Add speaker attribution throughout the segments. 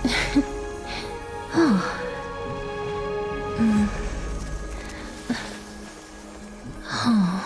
Speaker 1: Oh. Oh. Oh. Oh.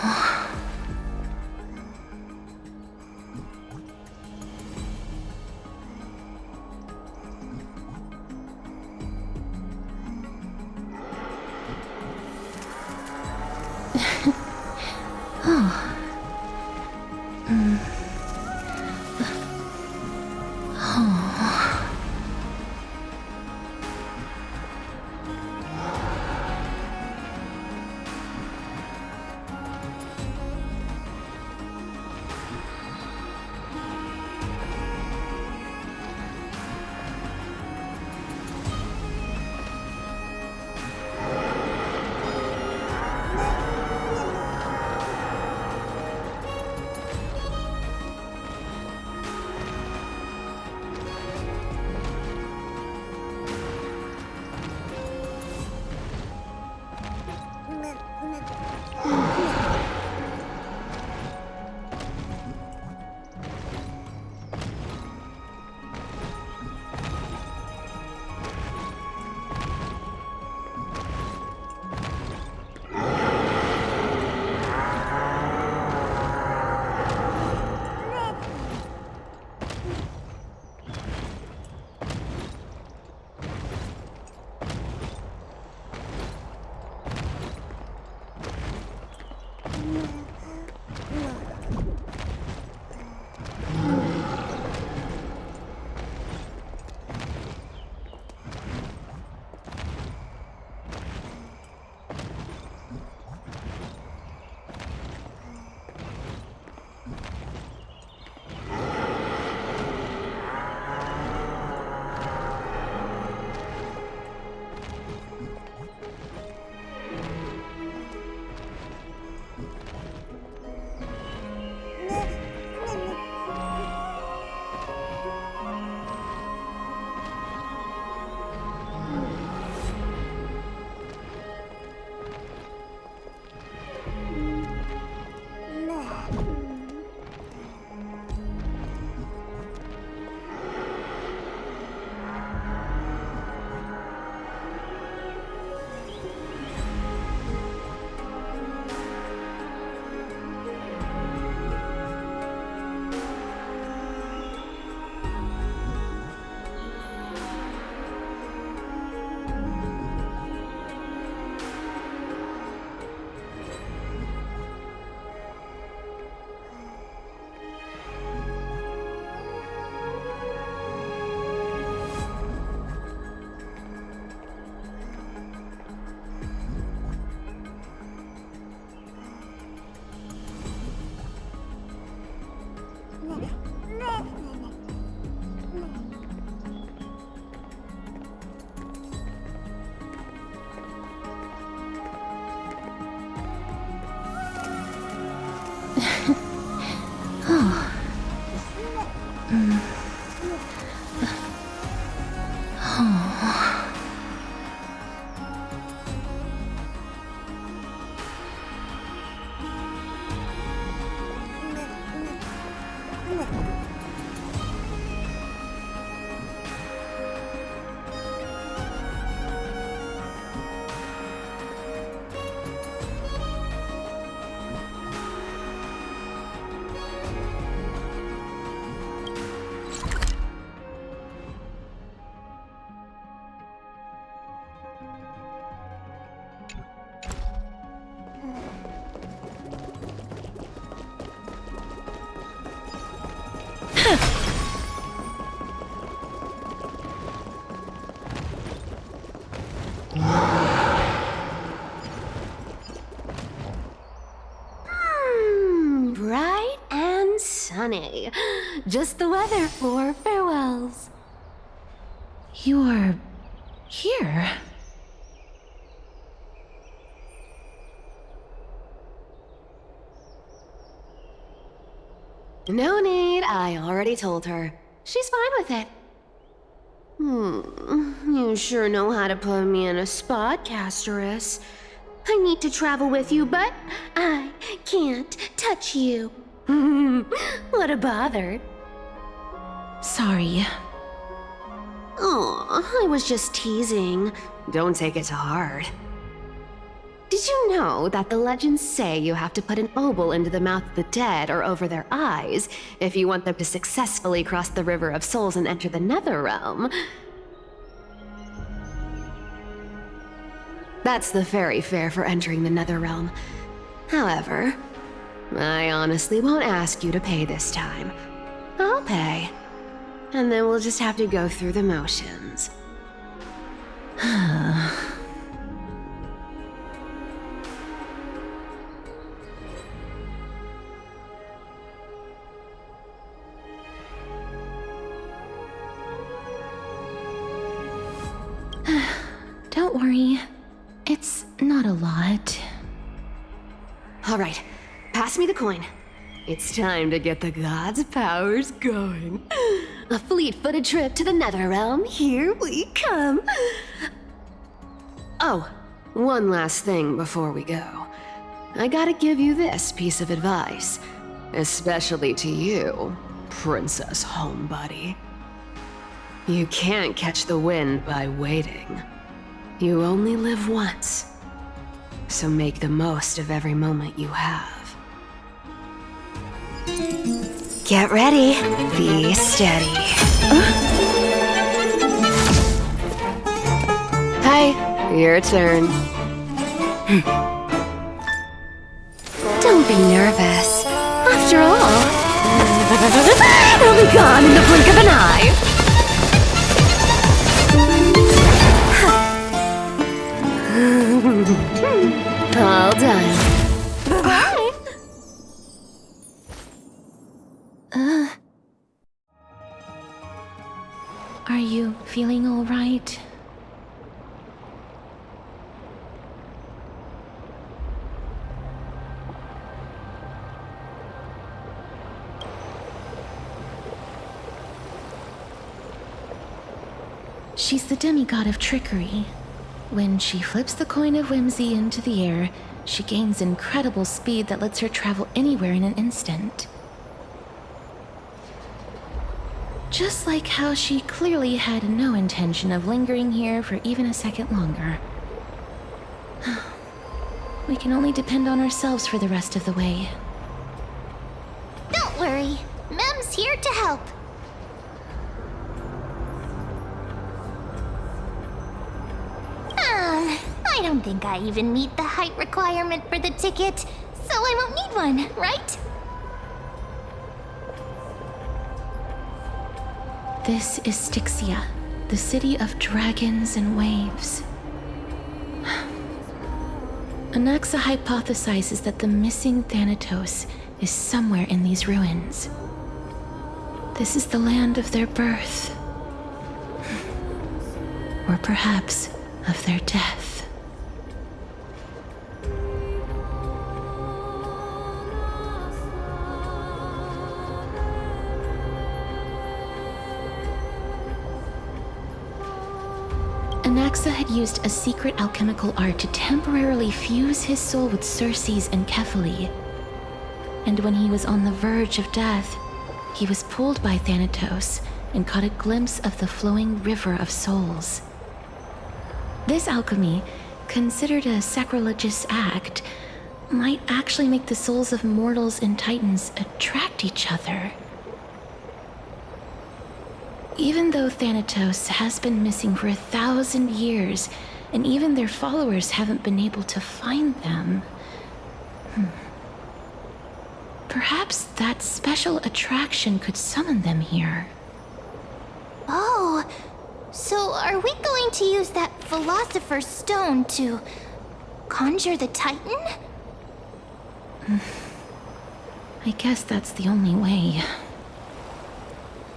Speaker 1: Oh.
Speaker 2: Bright and sunny. Just the weather for farewells.
Speaker 1: You're here.
Speaker 2: No need, I already told her. She's fine with it. You sure know how to put me in a spot, Castorus. I need to travel with you, but I can't touch you. What a bother.
Speaker 1: Sorry.
Speaker 2: Oh, I was just teasing. Don't take it to heart. Did you know that the legends say you have to put an obol into the mouth of the dead or over their eyes if you want them to successfully cross the river of souls and enter the nether realm? That's the fairy fare for entering the nether realm. However, I honestly won't ask you to pay this time. I'll pay. And then we'll just have to go through the motions.
Speaker 1: Don't worry. It's not a lot.
Speaker 2: All right, pass me the coin. It's time to get the gods' powers going. A fleet-footed trip to the nether realm. Here we come. Oh, one last thing before we go. I gotta give you this piece of advice, especially to you, Princess Homebody. You can't catch the wind by waiting. You only live once, so make the most of every moment you have. Get ready, be steady. Hi, your turn. Don't be nervous. After all, it'll be gone in the blink of an eye. All done. Bye-bye.
Speaker 1: Are you feeling all right? She's the demigod of trickery. When she flips the coin of whimsy into the air, she gains incredible speed that lets her travel anywhere in an instant. Just like how she clearly had no intention of lingering here for even a second longer. We can only depend on ourselves for the rest of the way.
Speaker 3: Don't worry, Mem's here to help. I don't think I even meet the height requirement for the ticket, so I won't need one, right?
Speaker 1: This is Styxia, the city of dragons and waves. Anaxa hypothesizes that the missing Thanatos is somewhere in these ruins. This is the land of their birth. Or perhaps of their death. Anaxa had used a secret alchemical art to temporarily fuse his soul with Circe's and Kephae. And when he was on the verge of death, he was pulled by Thanatos and caught a glimpse of the flowing river of souls. This alchemy, considered a sacrilegious act, might actually make the souls of mortals and titans attract each other. Even though Thanatos has been missing for 1,000 years, and even their followers haven't been able to find them, perhaps that special attraction could summon them here.
Speaker 3: Oh, so are we going to use that Philosopher's Stone to conjure the Titan?
Speaker 1: I guess that's the only way.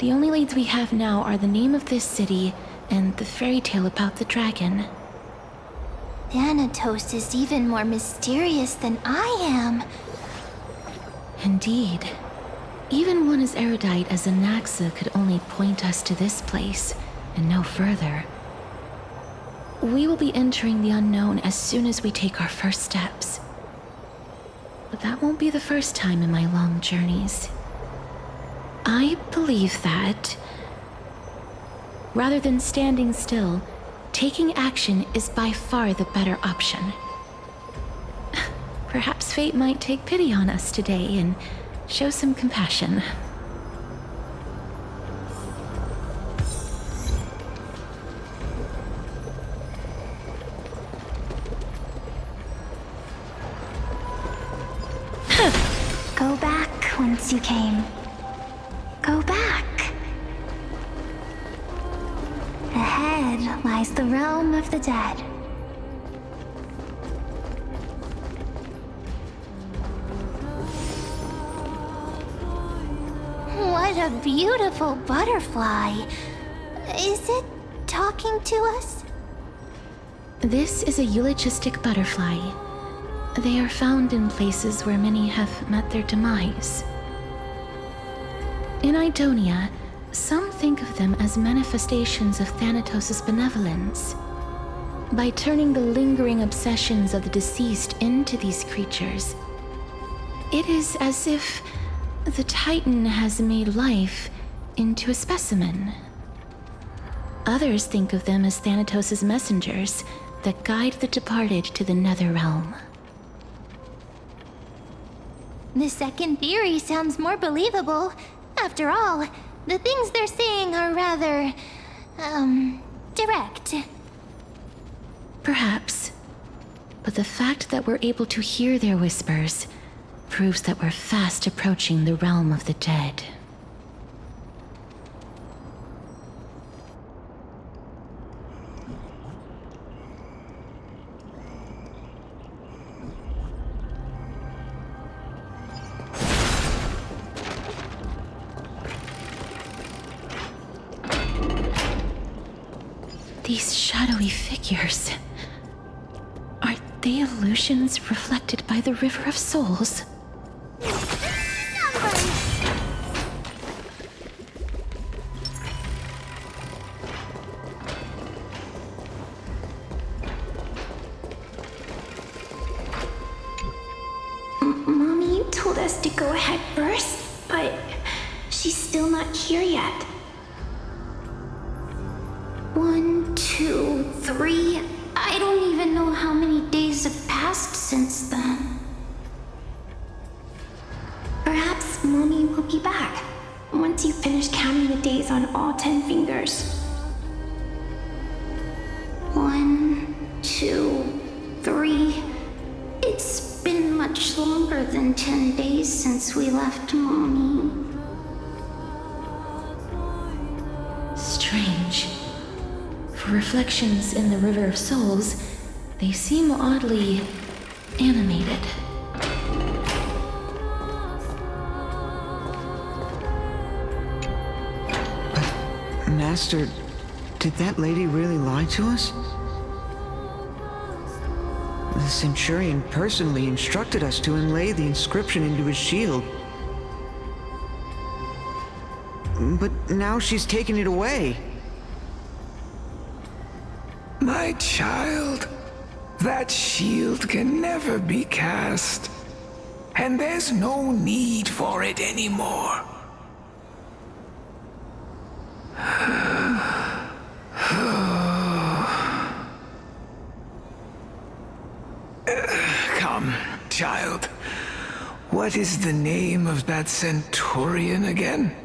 Speaker 1: The only leads we have now are the name of this city and the fairy tale about the dragon.
Speaker 3: Thanatos is even more mysterious than I am.
Speaker 1: Indeed. Even one as erudite as Anaxa could only point us to this place, and no further. We will be entering the unknown as soon as we take our first steps. But that won't be the first time in my long journeys. I believe that Rather than standing still, taking action is by far the better option. Perhaps fate might take pity on us today and show some compassion.
Speaker 3: Go back whence you came. Go back. Ahead lies the realm of the dead. What a beautiful butterfly. Is it talking to us?
Speaker 1: This is a eulogistic butterfly. They are found in places where many have met their demise. In Idonia, some think of them as manifestations of Thanatos' benevolence. By turning the lingering obsessions of the deceased into these creatures, it is as if the Titan has made life into a specimen. Others think of them as Thanatos' messengers that guide the departed to the nether realm.
Speaker 3: The second theory sounds more believable. After all, the things they're saying are rather, direct.
Speaker 1: Perhaps. But the fact that we're able to hear their whispers proves that we're fast approaching the realm of the dead. These shadowy figures. Are they illusions reflected by the River of Souls?
Speaker 4: Mommy told us to go ahead first, but she's still not here yet. 1, 2, 3. I don't even know how many days have passed since then. Perhaps Mommy will be back once you finish counting the days on all 10 fingers. 1, 2, 3. It's been much longer than 10 days since we left Mommy.
Speaker 1: Strange. For reflections in the River of Souls, they seem oddly animated.
Speaker 5: Master, did that lady really lie to us? The Centurion personally instructed us to inlay the inscription into his shield. But now she's taken it away.
Speaker 6: My child, that shield can never be cast, and there's no need for it anymore. Come, child. What is the name of that Centurion again?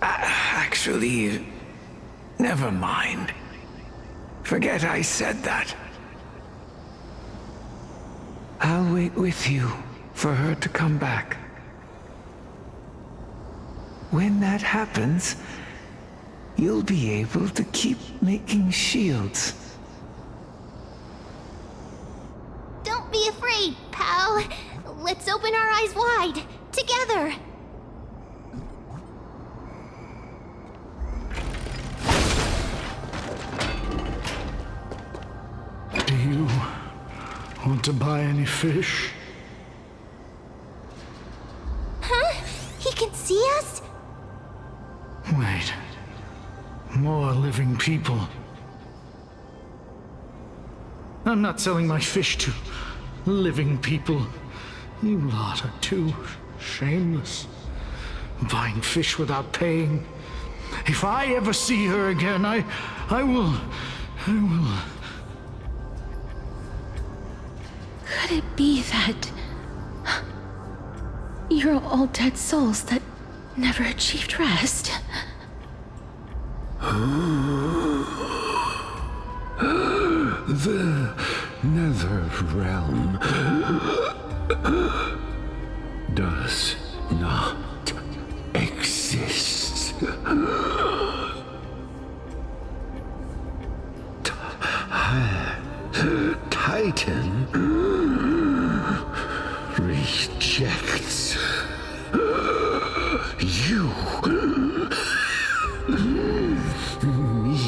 Speaker 6: Actually, never mind. Forget I said that. I'll wait with you for her to come back. When that happens, you'll be able to keep making shields.
Speaker 3: Don't be afraid, pal. Let's open our eyes wide, together.
Speaker 7: Do you want to buy any fish?
Speaker 3: Huh? He can see us?
Speaker 7: Wait. More living people. I'm not selling my fish to living people. You lot are too shameless. Buying fish without paying. If I ever see her again, I will...
Speaker 1: Could it be that you're all dead souls that never achieved rest?
Speaker 8: The nether realm does not exist. Titan rejects you. Me.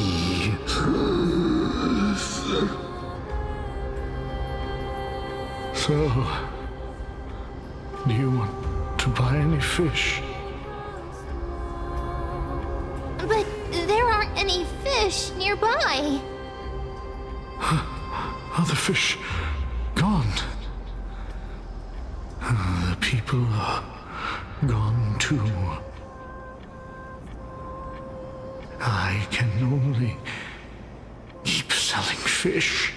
Speaker 7: So, do you want to buy any fish?
Speaker 3: But there aren't any fish nearby.
Speaker 7: Are the fish gone? The people are gone too. I can only keep selling fish.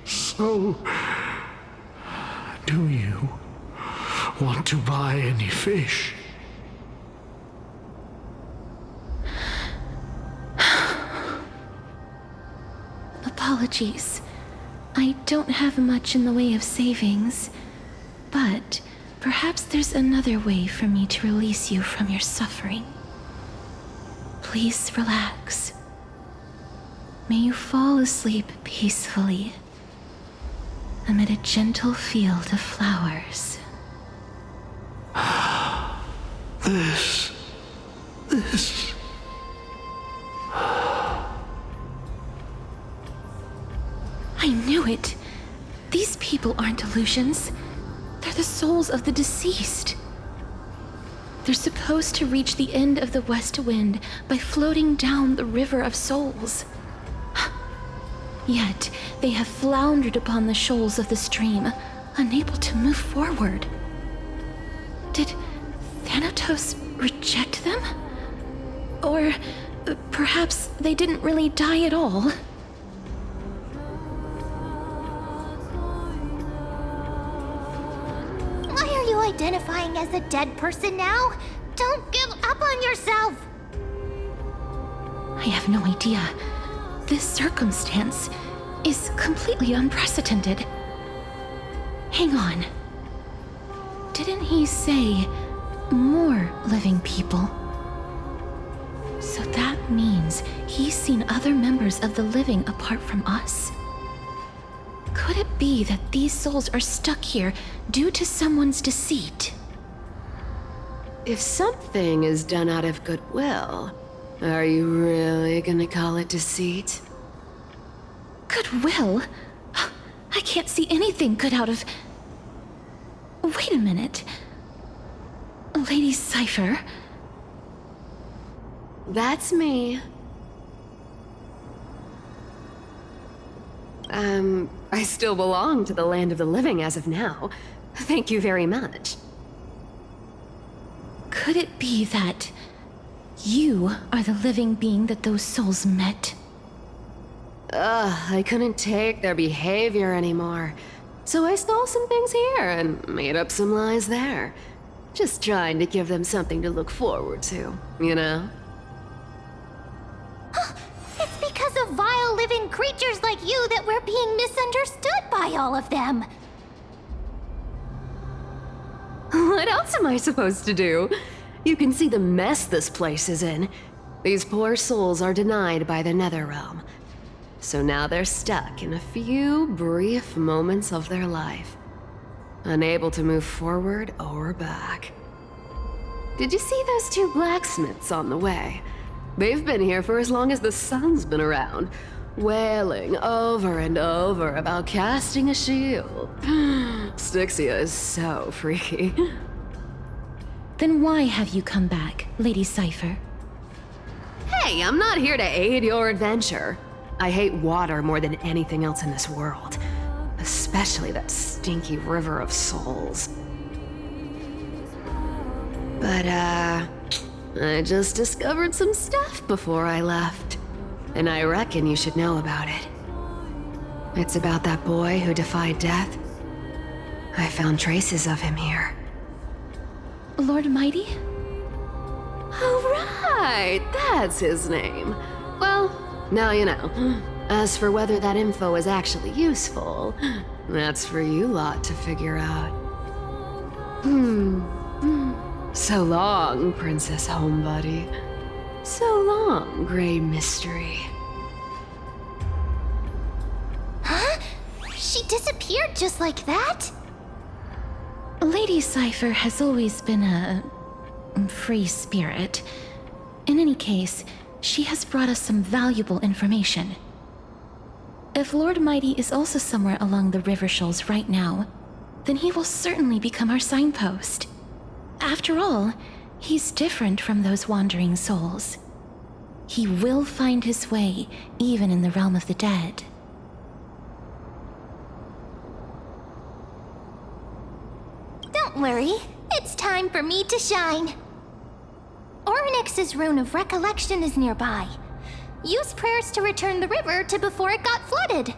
Speaker 7: So, do you want to buy any fish?
Speaker 1: Apologies. I don't have much in the way of savings, but perhaps there's another way for me to release you from your suffering. Please relax. May you fall asleep peacefully amid a gentle field of flowers.
Speaker 7: This.
Speaker 1: I knew it. These people aren't illusions. They're the souls of the deceased. They're supposed to reach the end of the west wind by floating down the river of souls. Yet, they have floundered upon the shoals of the stream, unable to move forward. Did Thanatos reject them? Or perhaps they didn't really die at all?
Speaker 3: Why are you identifying as a dead person now? Don't give up on yourself!
Speaker 1: I have no idea. This circumstance is completely unprecedented. Hang on. Didn't he say more living people? So that means he's seen other members of the living apart from us? Could it be that these souls are stuck here due to someone's deceit?
Speaker 2: If something is done out of goodwill, are you really gonna call it deceit?
Speaker 1: Goodwill? I can't see anything good out of... Wait a minute. Lady Cypher?
Speaker 2: That's me. I still belong to the land of the living as of now. Thank you very much.
Speaker 1: Could it be that you are the living being that those souls met?
Speaker 2: I couldn't take their behavior anymore. So I stole some things here and made up some lies there. Just trying to give them something to look forward to, you know?
Speaker 3: It's because of vile living creatures like you that we're being misunderstood by all of them.
Speaker 2: What else am I supposed to do? You can see the mess this place is in. These poor souls are denied by the Netherrealm. So now they're stuck in a few brief moments of their life, unable to move forward or back. Did you see those two blacksmiths on the way? They've been here for as long as the sun's been around, wailing over and over about casting a shield. Styxia is so freaky.
Speaker 1: Then why have you come back, Lady Cypher?
Speaker 2: Hey, I'm not here to aid your adventure. I hate water more than anything else in this world. Especially that stinky river of souls. But, I just discovered some stuff before I left, and I reckon you should know about it. It's about that boy who defied death. I found traces of him here.
Speaker 1: Lord Mighty?
Speaker 2: Oh, right, that's his name. Well, now you know. As for whether that info is actually useful, that's for you lot to figure out. So long, Princess Homebody. So long, Grey Mystery.
Speaker 3: Huh? She disappeared just like that?
Speaker 1: Lady Cypher has always been a free spirit. In any case, she has brought us some valuable information. If Lord Mighty is also somewhere along the river shoals right now, then he will certainly become our signpost. After all, he's different from those wandering souls. He will find his way, even in the realm of the dead.
Speaker 3: Don't worry, it's time for me to shine. Ornyx's rune of recollection is nearby. Use prayers to return the river to before it got flooded.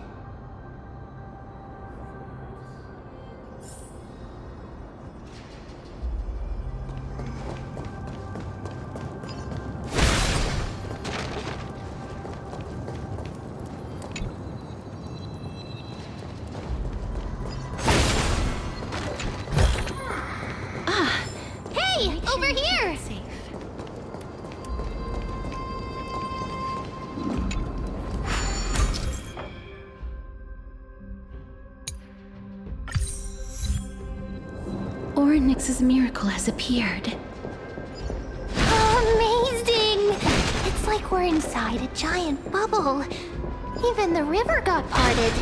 Speaker 3: Hey, over here!
Speaker 1: Ornyx's miracle has appeared.
Speaker 3: Amazing! It's like we're inside a giant bubble. Even the river got parted.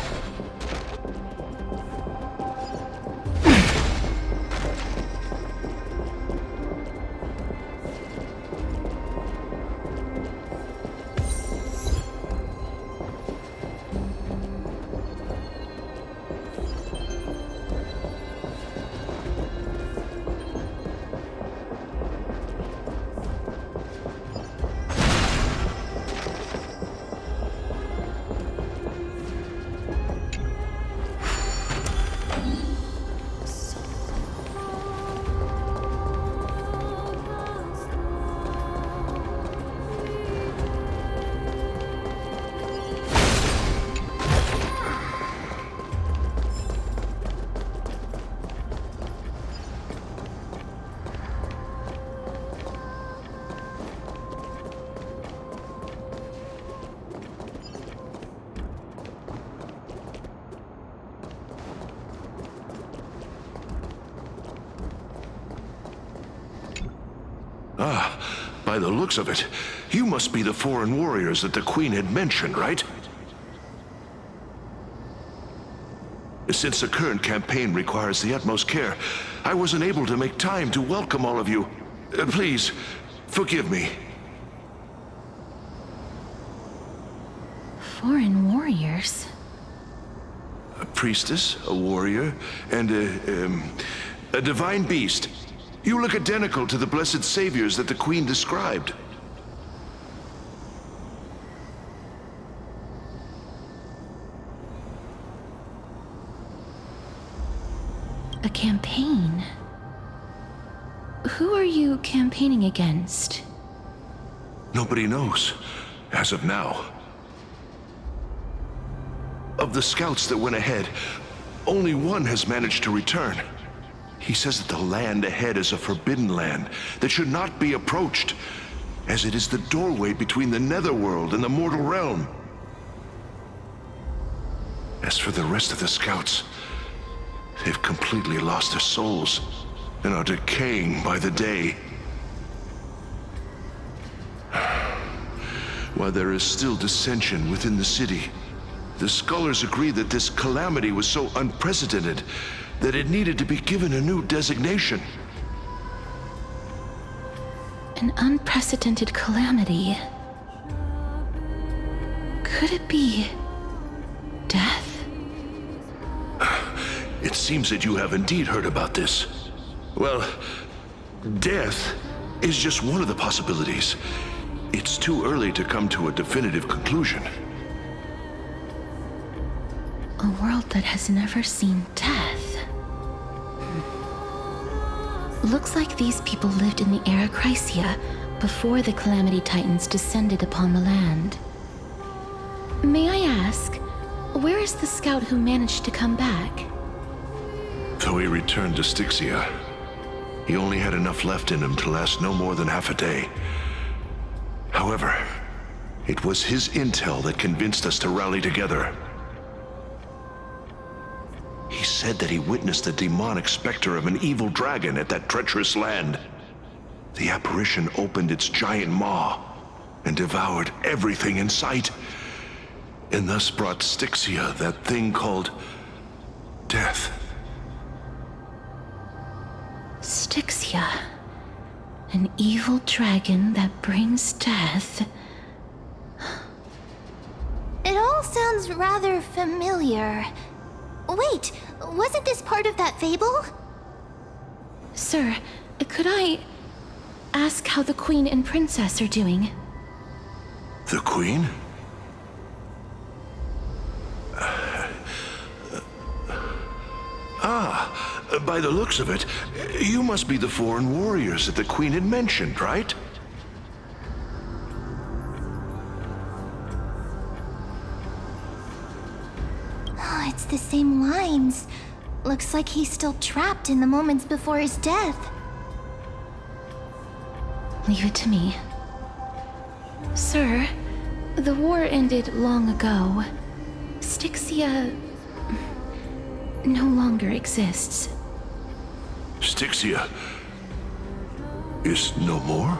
Speaker 9: By the looks of it, you must be the foreign warriors that the Queen had mentioned, right? Since the current campaign requires the utmost care, I wasn't able to make time to welcome all of you. Please, forgive me.
Speaker 1: Foreign warriors?
Speaker 9: A priestess, a warrior, and a divine beast. You look identical to the blessed saviors that the Queen described.
Speaker 1: A campaign? Who are you campaigning against?
Speaker 9: Nobody knows, as of now. Of the scouts that went ahead, only one has managed to return. He says that the land ahead is a forbidden land that should not be approached, as it is the doorway between the netherworld and the mortal realm. As for the rest of the scouts, they've completely lost their souls and are decaying by the day. While there is still dissension within the city, the scholars agree that this calamity was so unprecedented that it needed to be given a new designation.
Speaker 1: An unprecedented calamity. Could it be death?
Speaker 9: It seems that you have indeed heard about this. Well, death is just one of the possibilities. It's too early to come to a definitive conclusion.
Speaker 1: A world that has never seen death. Looks like these people lived in the era Chrysia before the Calamity Titans descended upon the land. May I ask, where is the scout who managed to come back?
Speaker 9: Though he returned to Styxia, he only had enough left in him to last no more than half a day. However, it was his intel that convinced us to rally together. He said that he witnessed the demonic specter of an evil dragon at that treacherous land. The apparition opened its giant maw and devoured everything in sight, and thus brought Styxia that thing called death.
Speaker 1: Styxia. An evil dragon that brings death.
Speaker 3: It all sounds rather familiar. Wait, wasn't this part of that fable?
Speaker 1: Sir, could I ask how the Queen and Princess are doing?
Speaker 9: The Queen? By the looks of it, you must be the foreign warriors that the Queen had mentioned, right?
Speaker 3: Oh, it's the same lines. Looks like he's still trapped in the moments before his death.
Speaker 1: Leave it to me. Sir, the war ended long ago. Styxia no longer exists.
Speaker 9: Styxia is no more?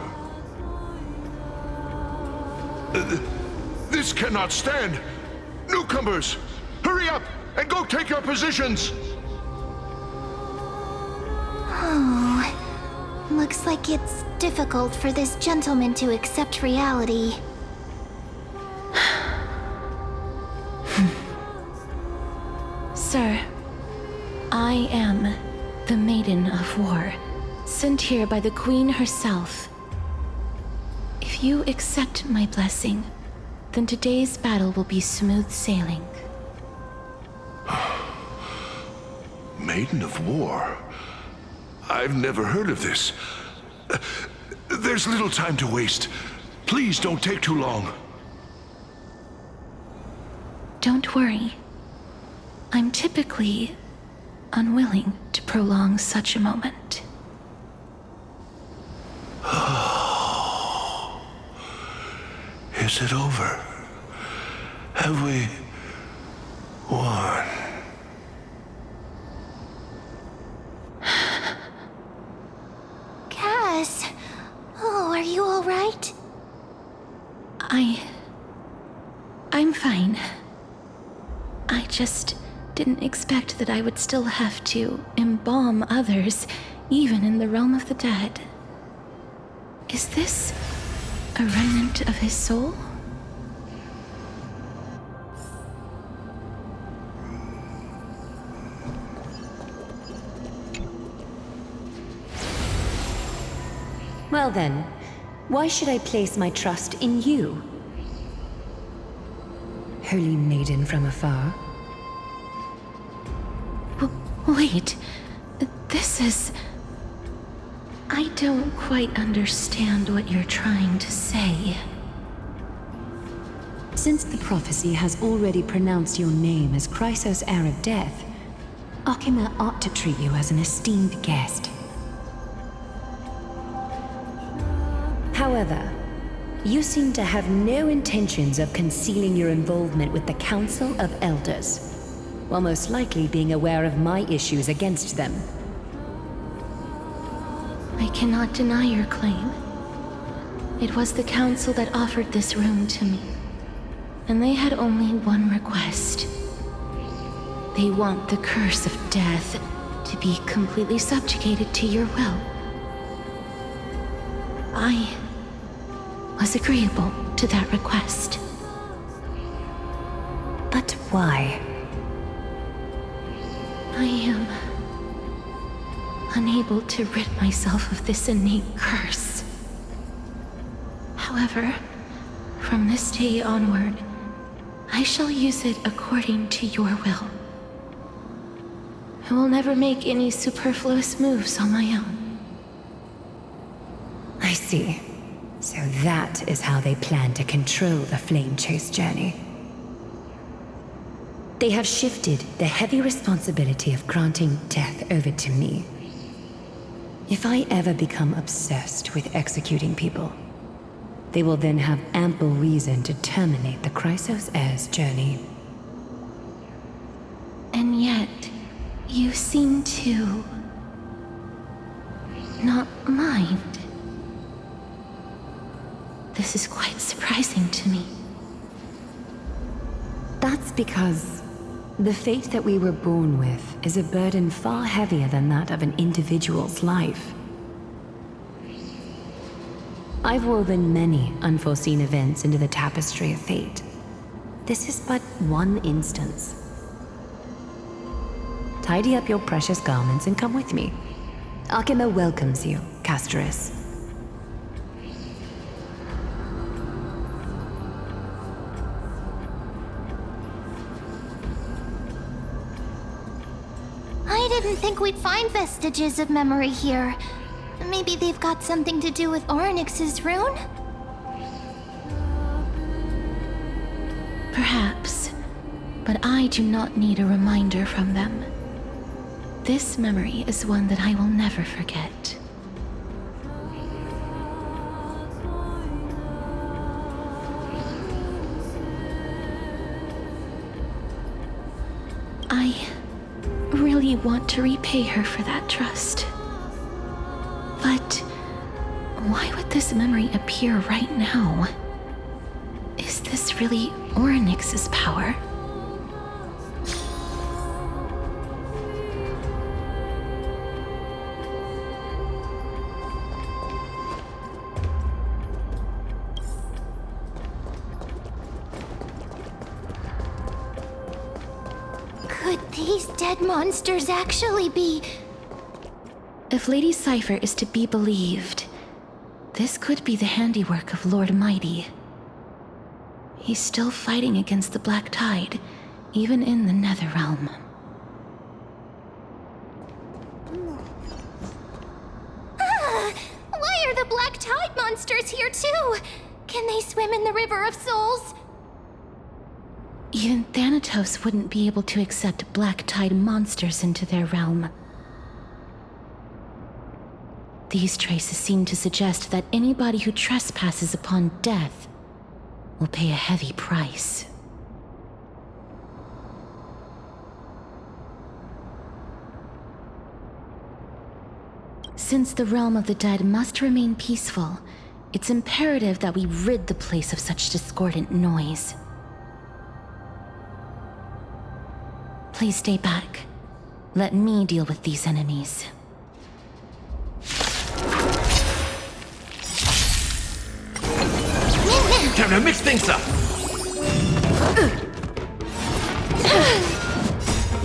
Speaker 9: This cannot stand! Newcomers, hurry up and go take your positions!
Speaker 3: Oh, looks like it's difficult for this gentleman to accept reality.
Speaker 1: Sir, I am the Maiden of War, sent here by the Queen herself. If you accept my blessing, then today's battle will be smooth sailing.
Speaker 9: Maiden of War? I've never heard of this. There's little time to waste. Please don't take too long.
Speaker 1: Don't worry. I'm typically unwilling to prolong such a moment.
Speaker 9: Is it over? Have we won?
Speaker 3: Cass, oh, are you all right?
Speaker 1: I'm fine. I just didn't expect that I would still have to embalm others, even in the realm of the dead. Is this a remnant of his soul?
Speaker 10: Well then, why should I place my trust in you? Holy maiden from afar.
Speaker 1: Wait, this is... I don't quite understand what you're trying to say.
Speaker 10: Since the prophecy has already pronounced your name as Chrysos, heir of death, Akima ought to treat you as an esteemed guest. However, you seem to have no intentions of concealing your involvement with the Council of Elders, while most likely being aware of my issues against them.
Speaker 1: I cannot deny your claim. It was the Council that offered this room to me, and they had only one request. They want the curse of death to be completely subjugated to your will. I was agreeable to that request.
Speaker 10: But why?
Speaker 1: I am unable to rid myself of this innate curse. However, from this day onward, I shall use it according to your will. I will never make any superfluous moves on my own.
Speaker 10: I see. So that is how they plan to control the Flame Chase journey. They have shifted the heavy responsibility of granting death over to me. If I ever become obsessed with executing people, they will then have ample reason to terminate the Chrysos Heir's journey.
Speaker 1: And yet, you seem to not mind. This is quite surprising to me.
Speaker 10: That's because the fate that we were born with is a burden far heavier than that of an individual's life. I've woven many unforeseen events into the tapestry of fate. This is but one instance. Tidy up your precious garments and come with me. Arkema welcomes you, Castoris.
Speaker 3: I didn't think we'd find vestiges of memory here. Maybe they've got something to do with Orynyx's rune?
Speaker 1: Perhaps, but I do not need a reminder from them. This memory is one that I will never forget. I really want to repay her for that trust. But why would this memory appear right now? Is this really Orynyx's power?
Speaker 3: Could these dead monsters actually be...
Speaker 1: If Lady Cypher is to be believed, this could be the handiwork of Lord Mighty. He's still fighting against the Black Tide, even in the Netherrealm.
Speaker 3: Why are the Black Tide monsters here too? Can they swim in the River of Souls?
Speaker 1: Even Thanatos wouldn't be able to accept Black Tide monsters into their realm. These traces seem to suggest that anybody who trespasses upon death will pay a heavy price. Since the realm of the dead must remain peaceful, it's imperative that we rid the place of such discordant noise. Please stay back. Let me deal with these enemies.
Speaker 11: Time to mix things up!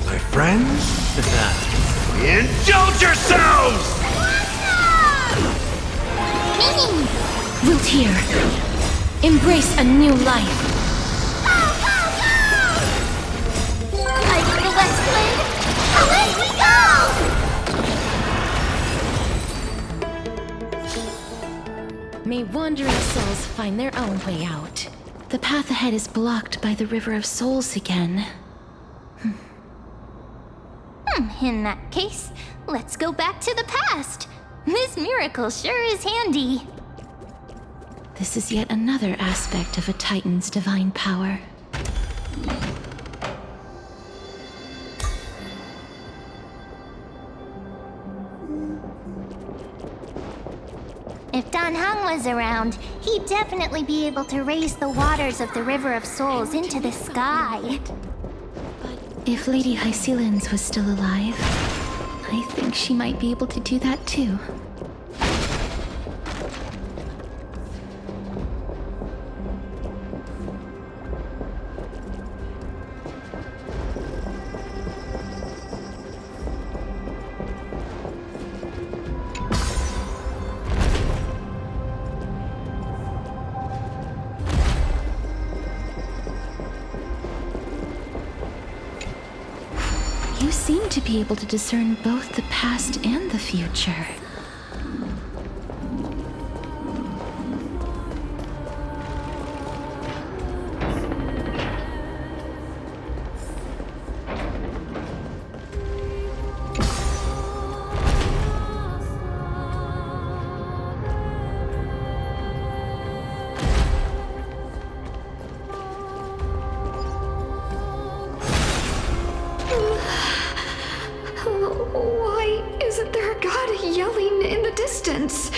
Speaker 11: My friends, indulge yourselves!
Speaker 1: Root here. Embrace a new life.
Speaker 3: Fighting the Westland! Away we go!
Speaker 1: May wandering souls find their own way out. The path ahead is blocked by the River of Souls again.
Speaker 3: In that case, let's go back to the past. This miracle sure is handy.
Speaker 1: This is yet another aspect of a Titan's divine power.
Speaker 3: If Dan Heng was around, he'd definitely be able to raise the waters of the River of Souls into the sky.
Speaker 1: If Lady Hycelens was still alive, I think she might be able to do that too. seem to be able to discern both the past and the future.
Speaker 4: Why isn't there a god yelling in the distance?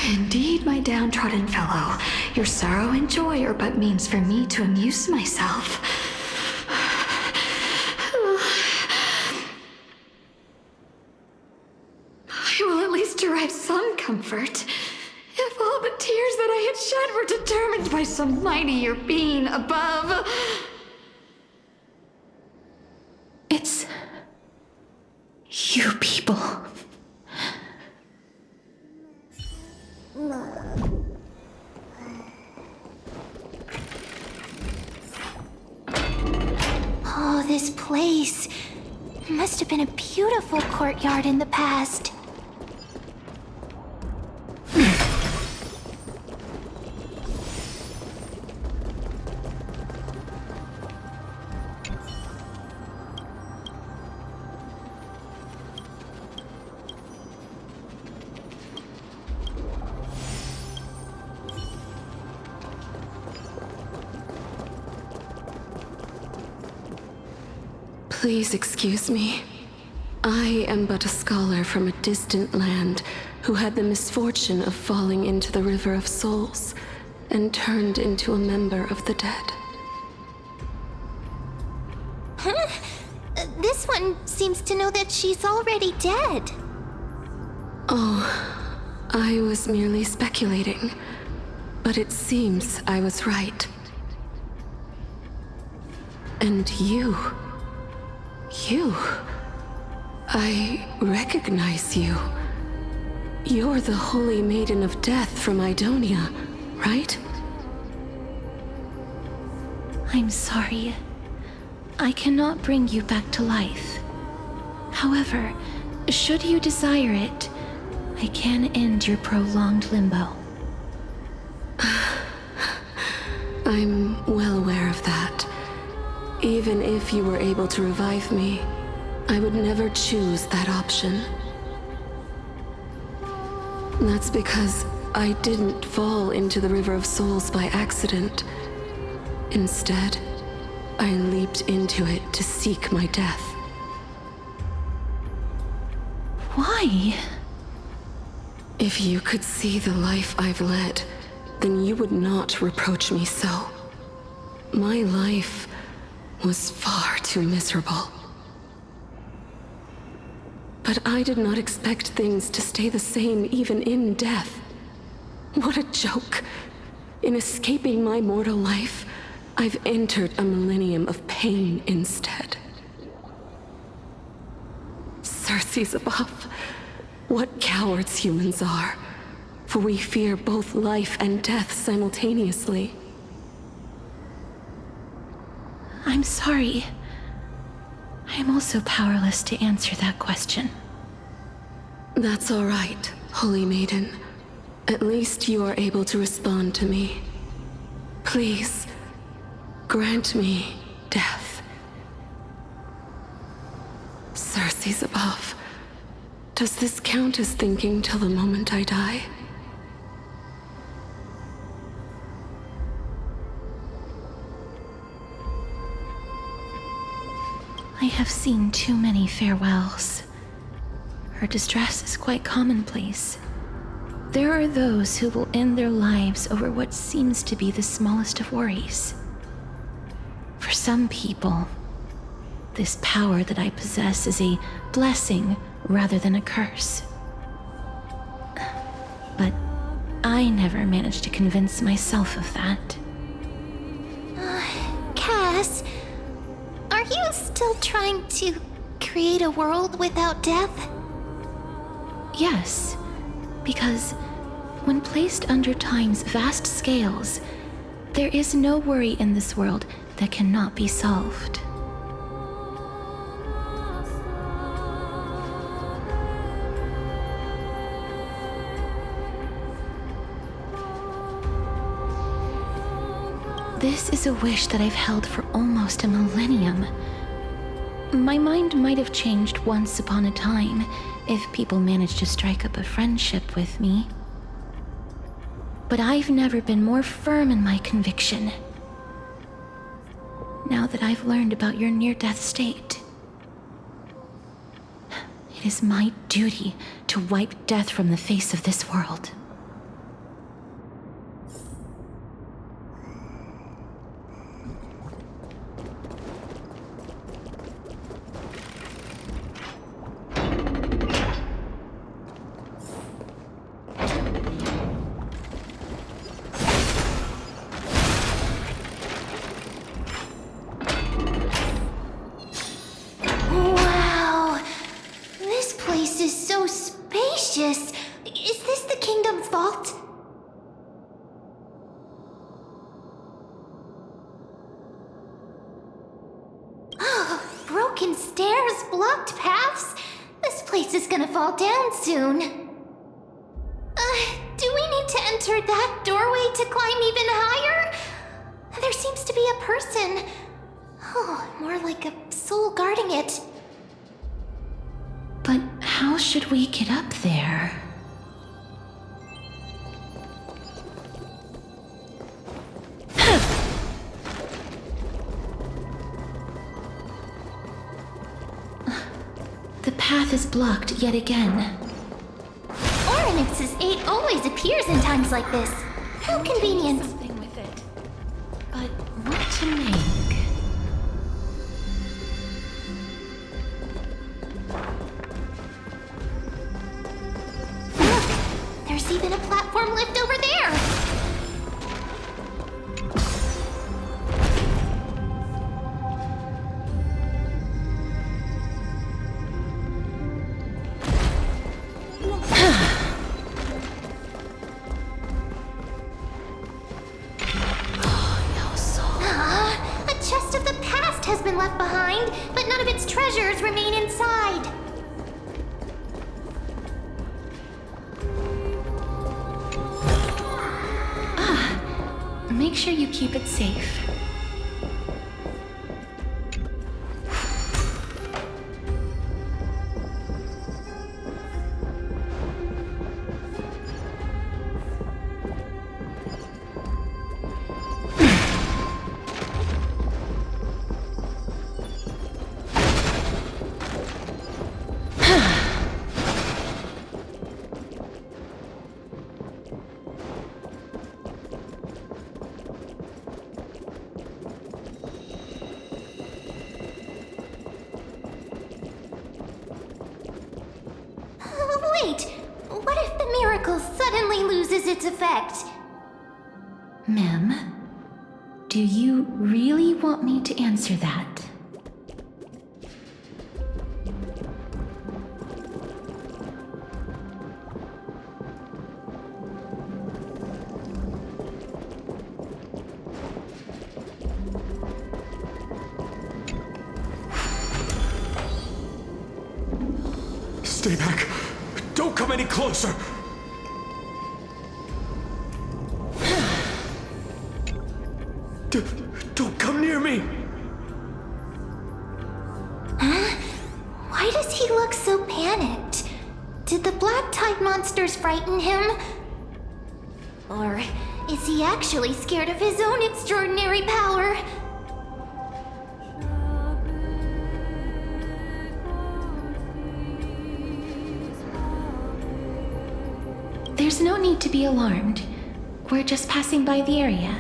Speaker 4: Indeed, my downtrodden fellow, your sorrow and joy are but means for me to amuse myself. I will at least derive some comfort. If all the tears that I had shed were determined by some mightier being above.
Speaker 1: It's you people.
Speaker 3: Oh, this place. Must have been a beautiful courtyard in the past.
Speaker 2: Please excuse me. I am but a scholar from a distant land who had the misfortune of falling into the River of Souls and turned into a member of the dead.
Speaker 3: Huh? This one seems to know that she's already dead.
Speaker 2: Oh, I was merely speculating, but it seems I was right. And you... I recognize you. You're the Holy Maiden of Death from Idonia, right?
Speaker 1: I'm sorry. I cannot bring you back to life. However, should you desire it, I can end your prolonged limbo.
Speaker 2: I'm well aware of that. Even if you were able to revive me, I would never choose that option. That's because I didn't fall into the River of Souls by accident. Instead, I leaped into it to seek my death.
Speaker 1: Why?
Speaker 2: If you could see the life I've led, then you would not reproach me so. My life was far too miserable. But I did not expect things to stay the same even in death. What a joke. In escaping my mortal life, I've entered a millennium of pain instead. Circe's above. What cowards humans are. For we fear both life and death simultaneously.
Speaker 1: I'm sorry. I'm also powerless to answer that question.
Speaker 2: That's all right, Holy Maiden. At least you are able to respond to me. Please, grant me death. Circe's above. Does this count as thinking till the moment I die?
Speaker 1: I have seen too many farewells. Her distress is quite commonplace. There are those who will end their lives over what seems to be the smallest of worries. For some people, this power that I possess is a blessing rather than a curse. But I never managed to convince myself of that.
Speaker 3: Cass, are you still trying to create a world without death?
Speaker 1: Yes, because when placed under time's vast scales, there is no worry in this world that cannot be solved. This is a wish that I've held for almost a millennium. My mind might have changed once upon a time if people managed to strike up a friendship with me. But I've never been more firm in my conviction. Now that I've learned about your near-death state, it is my duty to wipe death from the face of this world.
Speaker 3: Is this the kingdom's vault? Oh, broken stairs, blocked paths. This place is gonna fall down soon. Do we need to enter that doorway to climb even higher? There seems to be a person. Oh, more like a soul guarding it.
Speaker 1: But how should we get up there? The path is blocked yet again.
Speaker 3: Oryx's 8 always appears in times like this. How convenient.
Speaker 1: Something with it. But what to make?
Speaker 3: There's even a platform lift over there! A chest of the past has been left behind, but none of its treasures remain inside.
Speaker 1: Make sure you keep it safe.
Speaker 3: Wait, what if the miracle suddenly loses its effect?
Speaker 1: Mem, do you really want me to answer that?
Speaker 11: Stay back. Don't come any closer. Don't come near me.
Speaker 3: Huh? Why does he look so panicked? Did the black tide monsters frighten him? Or is he actually scared of his own extraordinary power?
Speaker 1: There's no need to be alarmed. We're just passing by the area.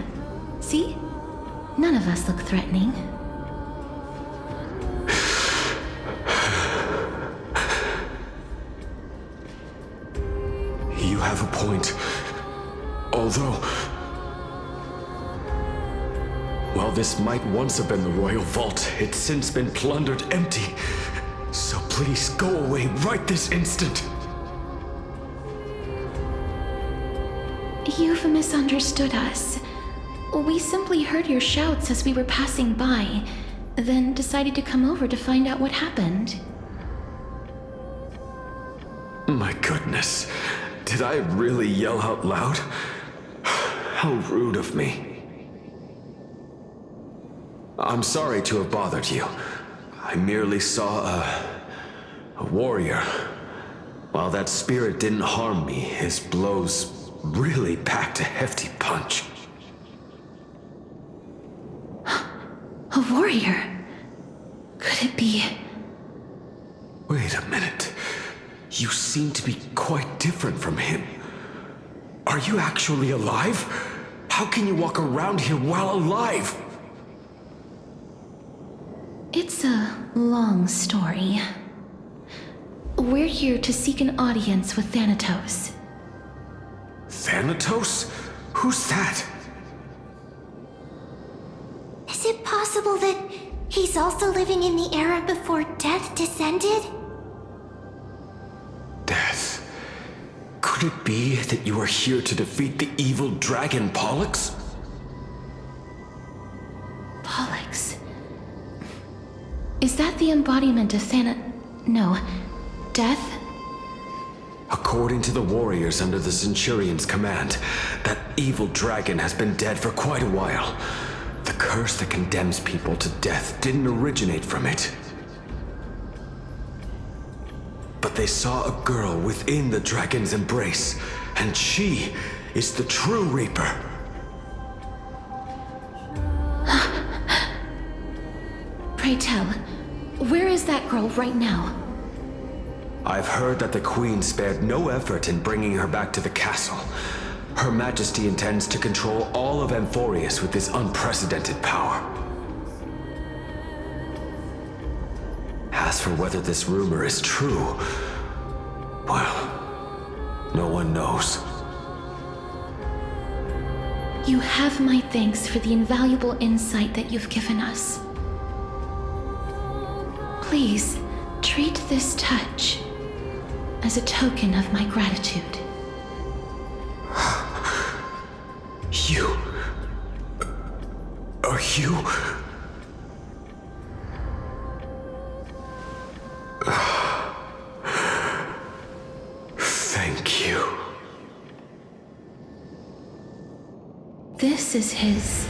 Speaker 1: See? None of us look threatening.
Speaker 11: You have a point. Although... while this might once have been the royal vault, it's since been plundered empty. So please go away right this instant.
Speaker 1: You've misunderstood us. We simply heard your shouts as we were passing by, then decided to come over to find out what happened.
Speaker 11: My goodness, did I really yell out loud? How rude of me. I'm sorry to have bothered you. I merely saw a warrior. While that spirit didn't harm me, his blows really packed a hefty punch.
Speaker 1: A warrior? Could it be?
Speaker 11: Wait a minute. You seem to be quite different from him. Are you actually alive? How can you walk around here while alive?
Speaker 1: It's a long story. We're here to seek an audience with Thanatos.
Speaker 11: Thanatos? Who's that?
Speaker 3: Is it possible that he's also living in the era before death descended?
Speaker 11: Death? Could it be that you are here to defeat the evil dragon Pollux?
Speaker 1: Pollux? Is that the embodiment of No. Death?
Speaker 11: According to the warriors under the Centurion's command, that evil dragon has been dead for quite a while. The curse that condemns people to death didn't originate from it. But they saw a girl within the dragon's embrace, and she is the true Reaper.
Speaker 1: Pray tell, where is that girl right now?
Speaker 11: I've heard that the Queen spared no effort in bringing her back to the castle. Her Majesty intends to control all of Amphorius with this unprecedented power. As for whether this rumor is true, well, no one knows.
Speaker 1: You have my thanks for the invaluable insight that you've given us. Please, treat this touch as a token of my gratitude.
Speaker 11: You... Are you... Thank you.
Speaker 1: This is his...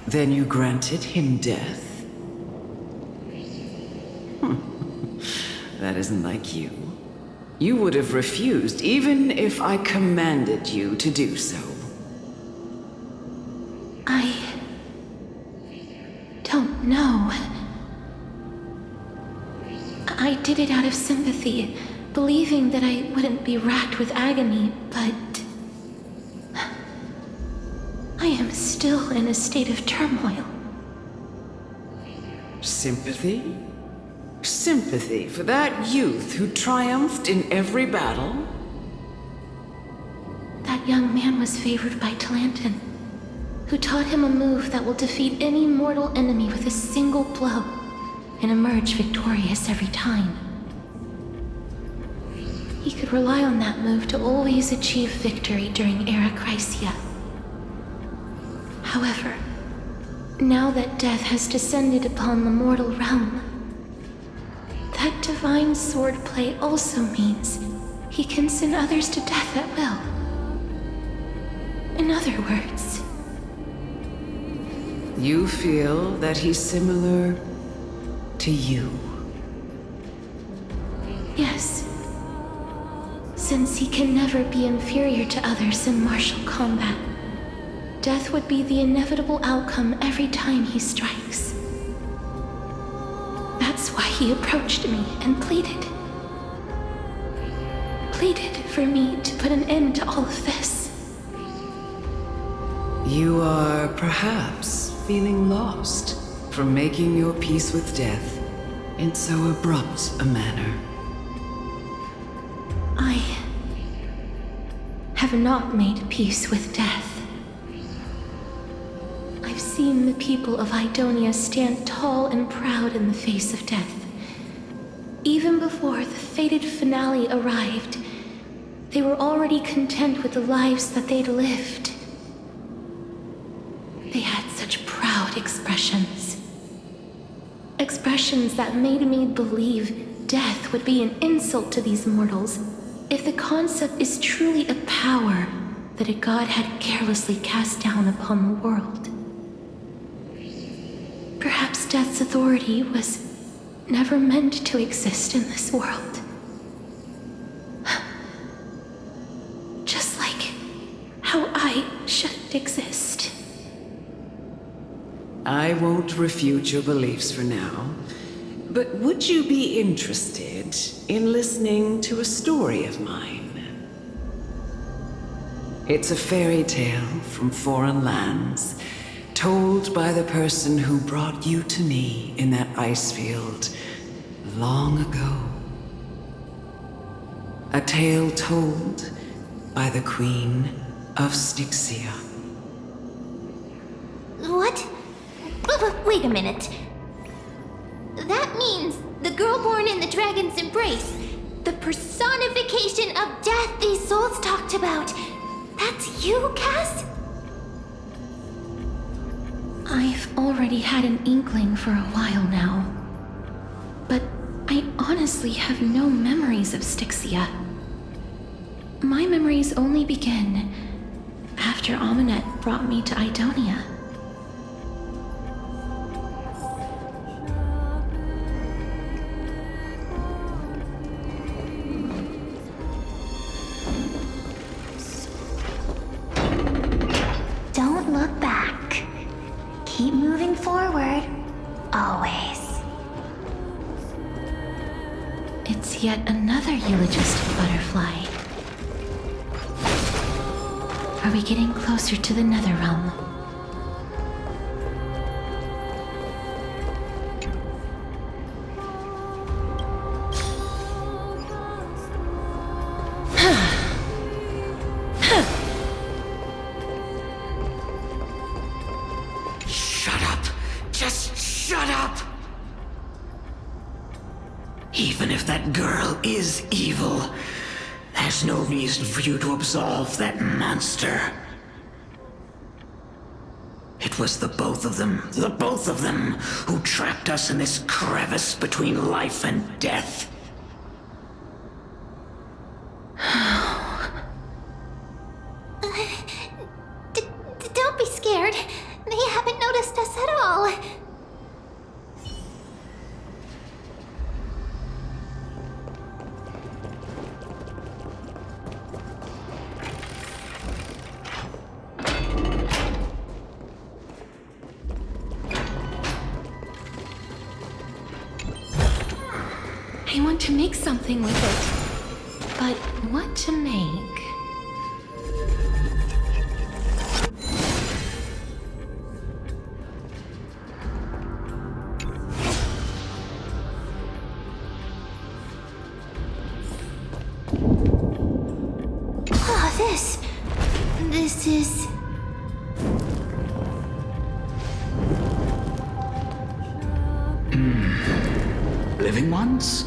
Speaker 12: Then you granted him death? That isn't like you. You would have refused even if I commanded you to do so.
Speaker 1: I don't know. I did it out of sympathy, believing that I wouldn't be racked with agony, but I am still in a state of turmoil.
Speaker 12: Sympathy? Sympathy for that youth who triumphed in every battle?
Speaker 1: That young man was favored by Talantin, who taught him a move that will defeat any mortal enemy with a single blow and emerge victorious every time. He could rely on that move to always achieve victory during Era Chrysia. However, now that death has descended upon the mortal realm, that divine swordplay also means he can send others to death at will. In other words...
Speaker 12: You feel that he's similar to you?
Speaker 1: Yes. Since he can never be inferior to others in martial combat, death would be the inevitable outcome every time he strikes. That's why he approached me and pleaded. Pleaded for me to put an end to all of this.
Speaker 12: You are perhaps feeling lost from making your peace with death in so abrupt a manner.
Speaker 1: I have not made peace with death. I've seen the people of Idonia stand tall and proud in the face of death, even even before the fated finale arrived, they were already content with the lives that they'd lived. They had such proud expressions. Expressions that made me believe death would be an insult to these mortals if the concept is truly a power that a god had carelessly cast down upon the world. Perhaps death's authority was never meant to exist in this world. Just like how I shouldn't exist.
Speaker 12: I won't refute your beliefs for now, but would you be interested in listening to a story of mine? It's a fairy tale from foreign lands, told by the person who brought you to me in that ice field long ago. A tale told by the Queen of Styxia.
Speaker 3: What? Wait a minute. That means the girl born in the dragon's embrace, the personification of death these souls talked about. That's you, Cass?
Speaker 1: I've already had an inkling for a while now. But I honestly have no memories of Styxia. My memories only begin after Amunet brought me to Idonia.
Speaker 4: Don't look back. Keep moving forward. Always.
Speaker 1: It's yet another eulogist butterfly. Are we getting closer to the Netherrealm?
Speaker 13: Shut up! Just shut up! Even if that girl is evil, there's no reason for you to absolve that monster. It was the both of them, who trapped us in this crevice between life and death.
Speaker 3: Don't be scared. They haven't noticed us at all.
Speaker 1: I want to make something with it. But what to make?
Speaker 3: Oh, this is...
Speaker 13: Living ones?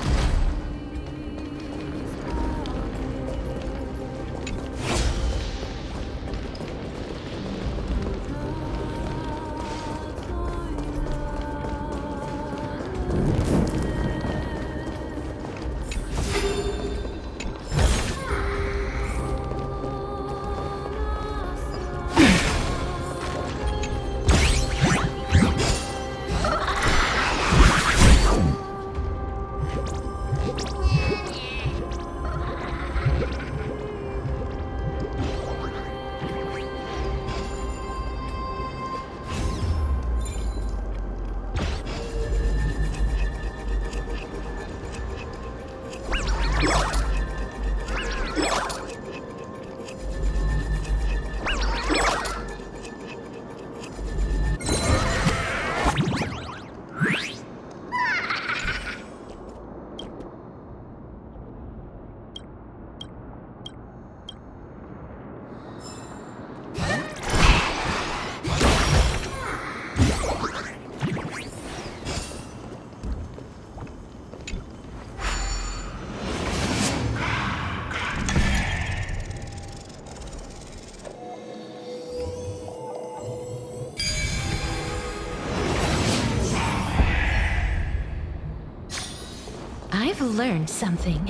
Speaker 1: I've learned something.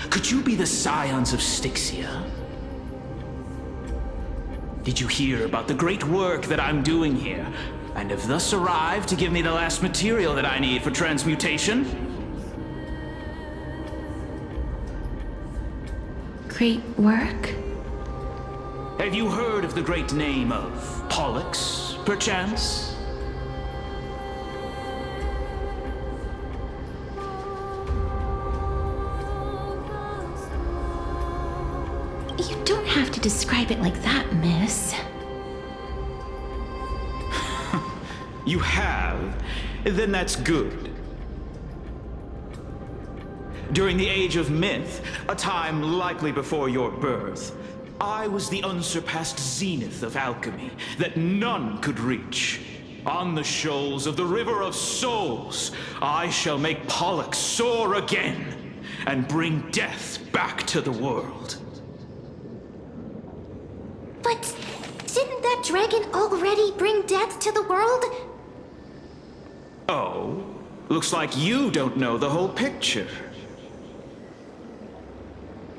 Speaker 14: Could you be the scions of Styxia? Did you hear about the great work that I'm doing here, and have thus arrived to give me the last material that I need for transmutation?
Speaker 1: Great work?
Speaker 14: Have you heard of the great name of Pollux, perchance?
Speaker 1: You don't have to describe it like that, miss.
Speaker 14: You have? Then that's good. During the Age of Myth, a time likely before your birth, I was the unsurpassed zenith of alchemy that none could reach. On the shoals of the River of Souls, I shall make Pollux soar again and bring death back to the world.
Speaker 3: But didn't that dragon already bring death to the world?
Speaker 14: Oh, looks like you don't know the whole picture.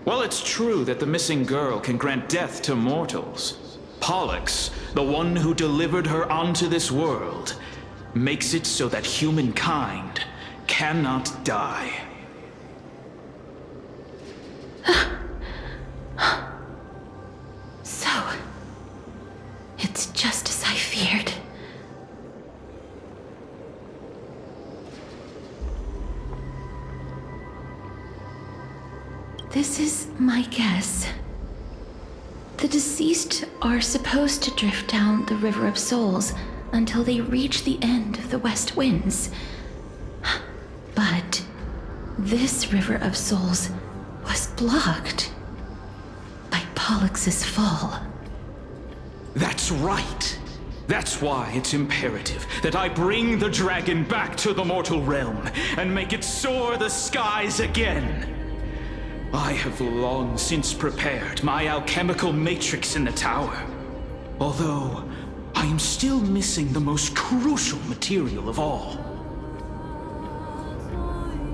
Speaker 14: Well, it's true that the missing girl can grant death to mortals. Pollux, the one who delivered her onto this world, makes it so that humankind cannot die.
Speaker 1: So, it's just as I feared. This is my guess. The deceased are supposed to drift down the River of Souls until they reach the end of the West Winds. But this River of Souls was blocked by Pollux's fall.
Speaker 14: That's right. That's why it's imperative that I bring the dragon back to the mortal realm and make it soar the skies again. I have long since prepared my alchemical matrix in the tower, although I am still missing the most crucial material of all.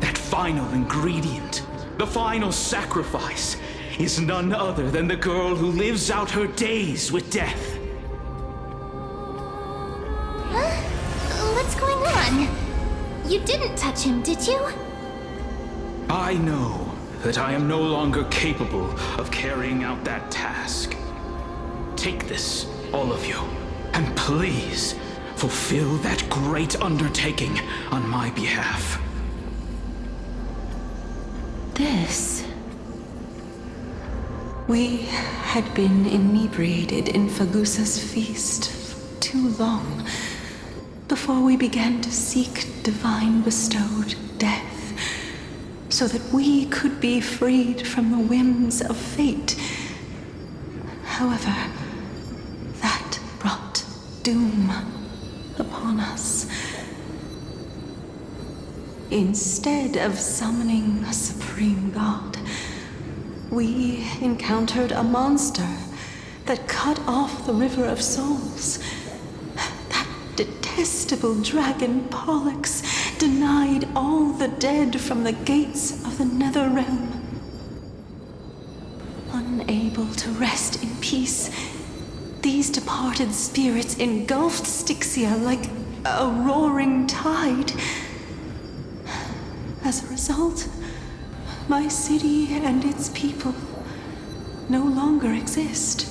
Speaker 14: That final ingredient, the final sacrifice, is none other than the girl who lives out her days with death.
Speaker 3: Huh? What's going on? You didn't touch him, did you?
Speaker 14: I know that I am no longer capable of carrying out that task. Take this, all of you, and please fulfill that great undertaking on my behalf.
Speaker 1: This...
Speaker 12: We had been inebriated in Fagusa's feast for too long before we began to seek divine bestowed death, so that we could be freed from the whims of fate. However, that brought doom upon us. Instead of summoning a supreme god, we encountered a monster that cut off the River of Souls. That detestable dragon Pollux denied all the dead from the gates of the nether realm. Unable to rest in peace, these departed spirits engulfed Styxia like a roaring tide. As a result, my city and its people no longer exist.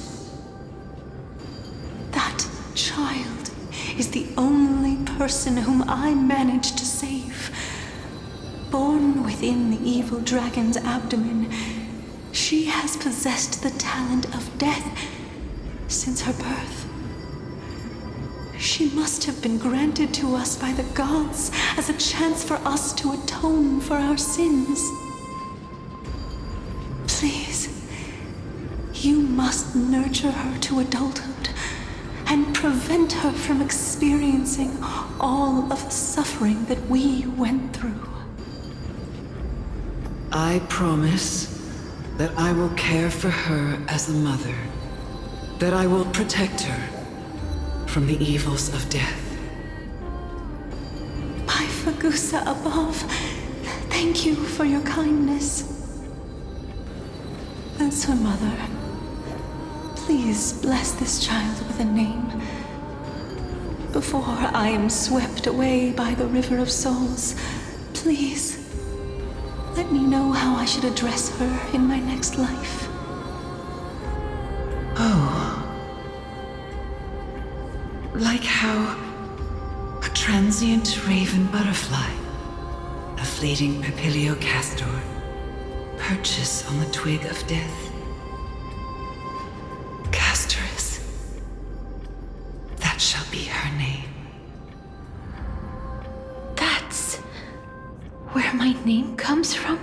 Speaker 12: That child is the only person whom I managed to save. Born within the evil dragon's abdomen, she has possessed the talent of death since her birth. She must have been granted to us by the gods as a chance for us to atone for our sins. Please, you must nurture her to adulthood and prevent her from experiencing all of the suffering that we went through.
Speaker 5: I promise that I will care for her as a mother, that I will protect her from the evils of death.
Speaker 12: By Fagusa above, thank you for your kindness. As her mother, please bless this child with a name before I am swept away by the river of souls. Please, let me know how I should address her in my next life.
Speaker 5: Oh. Like how a transient raven butterfly, a fleeting papilio castor, perches on the twig of death. Castorus. That shall be her name.
Speaker 1: That's where my name comes from?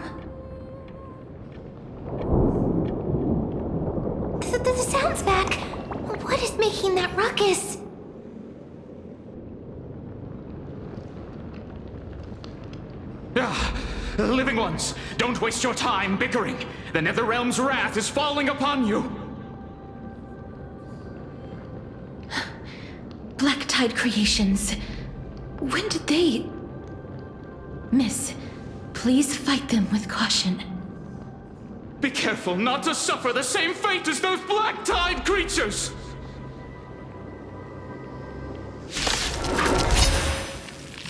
Speaker 3: The sound's back. What is making that ruckus?
Speaker 14: Living ones, don't waste your time bickering. The Netherrealm's wrath is falling upon you.
Speaker 1: Black Tide Creations. When did they... Miss, please fight them with caution.
Speaker 14: Be careful not to suffer the same fate as those Black Tide creatures!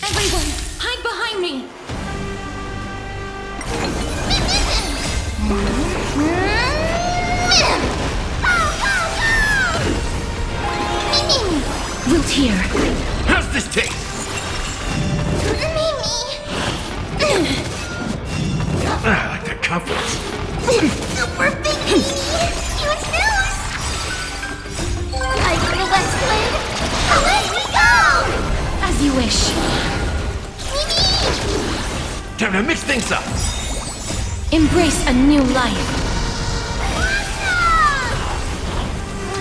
Speaker 1: Everyone, hide behind me! Wilt here.
Speaker 8: How's this taste? I like that confidence.
Speaker 3: Super big use news! Like the Westland, away we go!
Speaker 1: As you wish.
Speaker 8: Time to mix things up.
Speaker 1: Embrace a new life.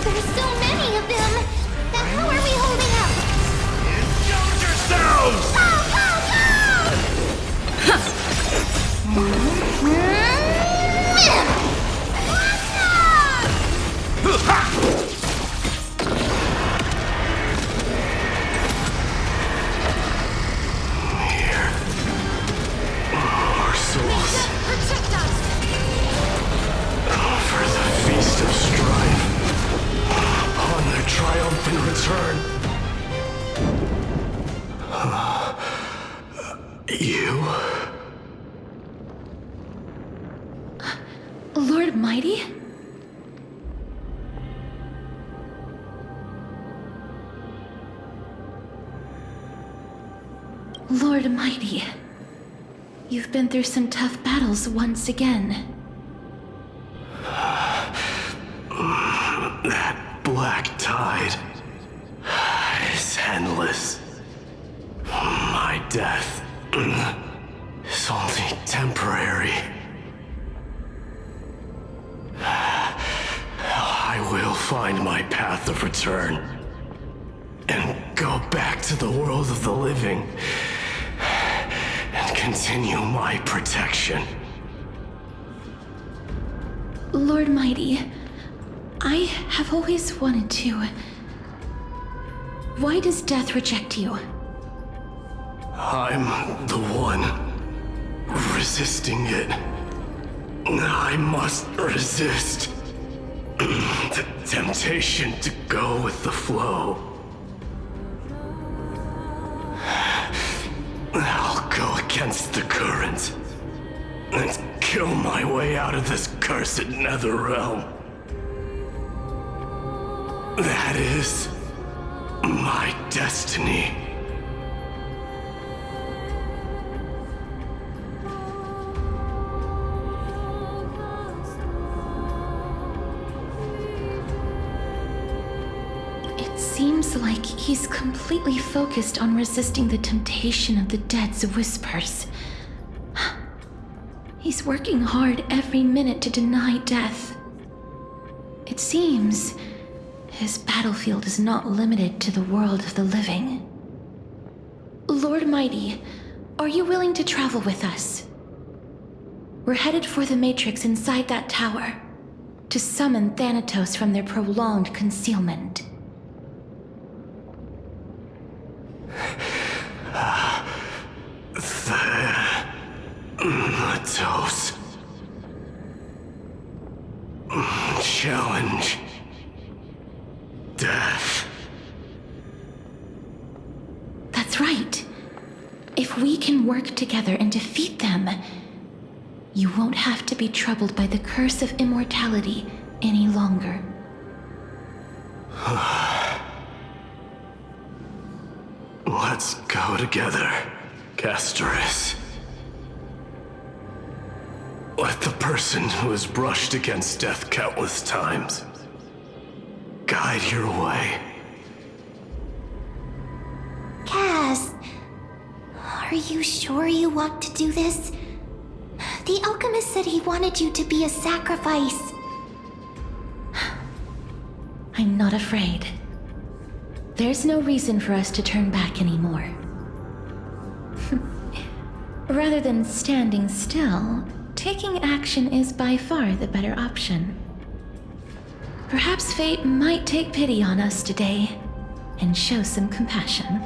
Speaker 3: There's so many of them. Then how are we holding up?
Speaker 8: Indulge yourselves! Here. Our souls.
Speaker 3: Protect us!
Speaker 8: For the feast of strife. On their triumphant return. You?
Speaker 1: Lord Mighty? Lord Mighty, you've been through some tough battles once again.
Speaker 8: That black tide is endless. My death is only temporary. I will find my path of return and go back to the world of the living and continue my protection.
Speaker 1: Lord Mighty, I have always wanted to. Why does death reject you?
Speaker 8: I'm the one resisting it. I must resist the temptation to go with the flow. I'll go against the current and kill my way out of this cursed Netherrealm. That is my destiny.
Speaker 1: It seems like he's completely focused on resisting the temptation of the dead's whispers. He's working hard every minute to deny death. It seems his battlefield is not limited to the world of the living. Lord Mighty, are you willing to travel with us? We're headed for the Matrix inside that tower, to summon Thanatos from their prolonged concealment.
Speaker 8: Thanatos. Challenge. Death.
Speaker 1: That's right. If we can work together and defeat them, you won't have to be troubled by the curse of immortality any longer.
Speaker 8: Let's go together, Castorus. Let the person who has brushed against death countless times guide your way.
Speaker 3: Cass, are you sure you want to do this? The alchemist said he wanted you to be a sacrifice.
Speaker 1: I'm not afraid. There's no reason for us to turn back anymore. Rather than standing still, taking action is by far the better option. Perhaps fate might take pity on us today and show some compassion.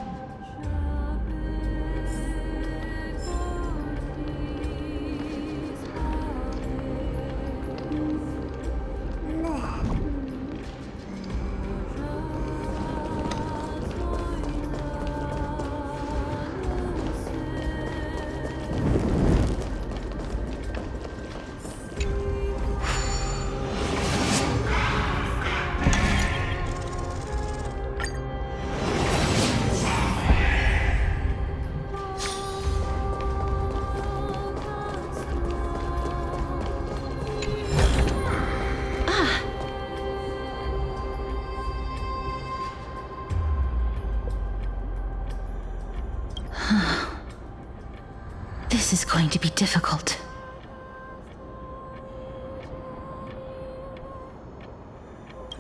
Speaker 1: This is going to be difficult.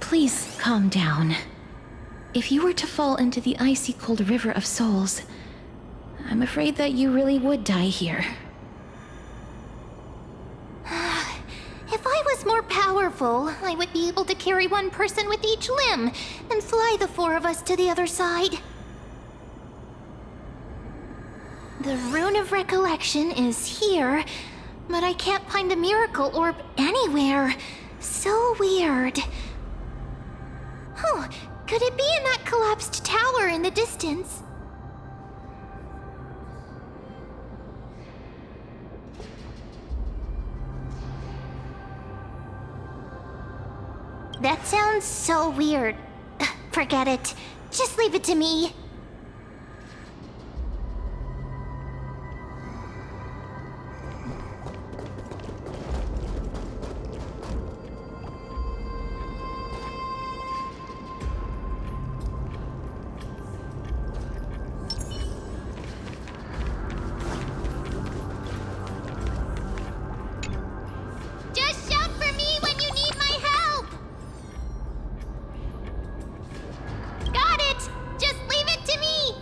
Speaker 1: Please calm down. If you were to fall into the icy cold river of souls, I'm afraid that you really would die here.
Speaker 3: If I was more powerful, I would be able to carry one person with each limb and fly the four of us to the other side. The Rune of Recollection is here, but I can't find a miracle orb anywhere. So weird. Oh, could it be in that collapsed tower in the distance? That sounds so weird. Forget it. Just leave it to me. Just shout for me when you need my help! Got it! Just leave it to me!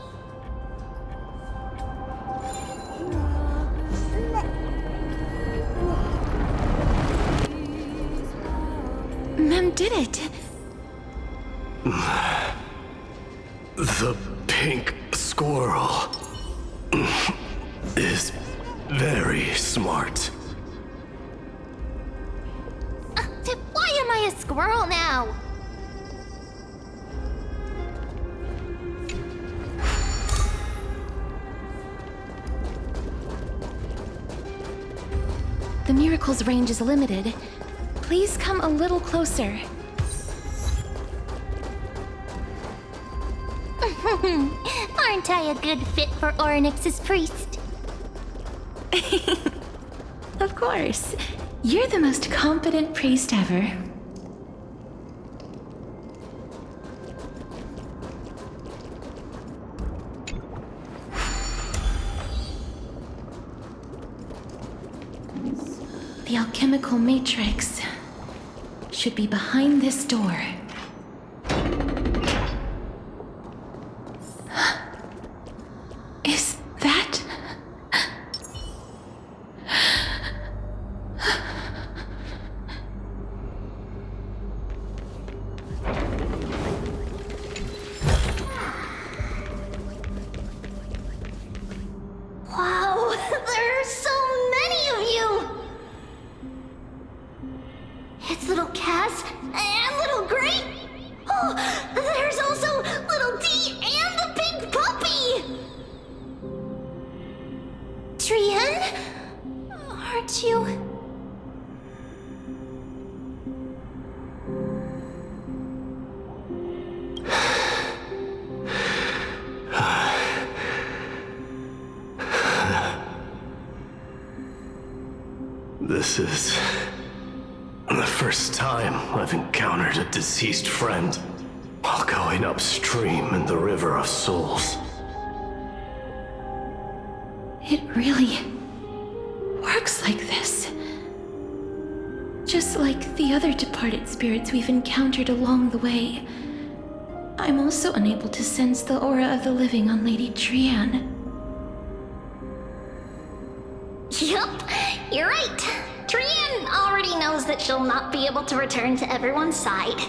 Speaker 1: Mem did it!
Speaker 8: The pink squirrel is very smart.
Speaker 3: Why am I a squirrel now?
Speaker 1: The miracle's range is limited. Please come a little closer.
Speaker 3: Aren't I a good fit for Orynyx's priest?
Speaker 1: Of course. You're the most competent priest ever. The alchemical matrix should be behind this door. Is that...
Speaker 3: Wow, there are so many of you! It's little Cass and little Grape. Oh, there's also little D and the big puppy! Trian? Aren't you...
Speaker 8: This is the first time I've encountered a deceased friend while going upstream in the River of Souls.
Speaker 1: It really works like this. Just like the other departed spirits we've encountered along the way. I'm also unable to sense the aura of the living on Lady Trian.
Speaker 3: Yup, you're right. Trian already knows that she'll not be able to return to everyone's side.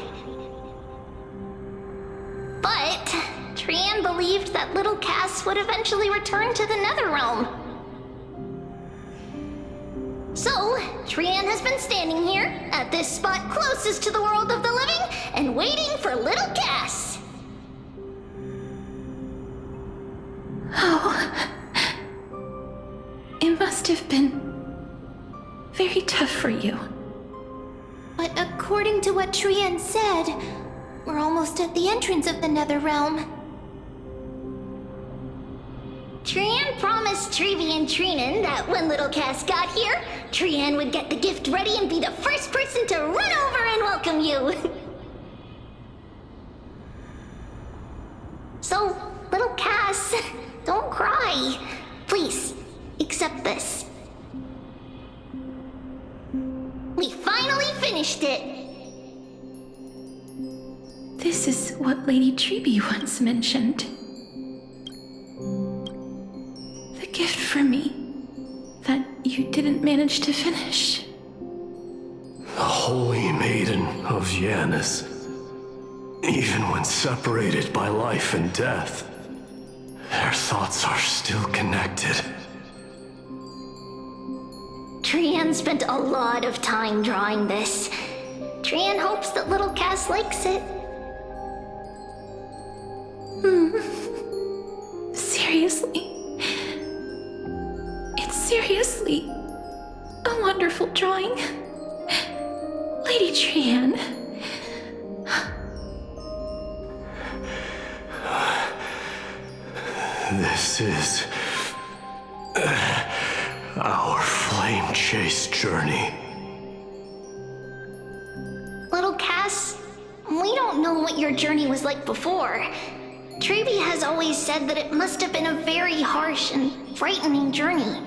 Speaker 3: But Trian believed that little Cass would eventually return to the Netherrealm. So, Trian has been standing here, at this spot closest to the world of the living, and waiting for little Cass.
Speaker 1: Oh... It must have been very tough for you.
Speaker 3: But according to what Trian said, we're almost at the entrance of the Netherrealm. Trian promised Trevi and Trinan that when little Cass got here, Trian would get the gift ready and be the first person to run over and welcome you. So, little Cass, don't cry. Please, accept this. We finally finished it!
Speaker 1: This is what Lady Trevi once mentioned. The gift for me that you didn't manage to finish.
Speaker 8: The Holy Maiden of Yanis. Even when separated by life and death, their thoughts are still connected.
Speaker 3: Trian spent a lot of time drawing this. Trian hopes that little Cass likes it.
Speaker 1: Seriously? It's seriously a wonderful drawing. Lady Trian.
Speaker 8: This is our flame chase journey.
Speaker 3: Little Cass, we don't know what your journey was like before. Trevi has always said that it must have been a very harsh and frightening journey.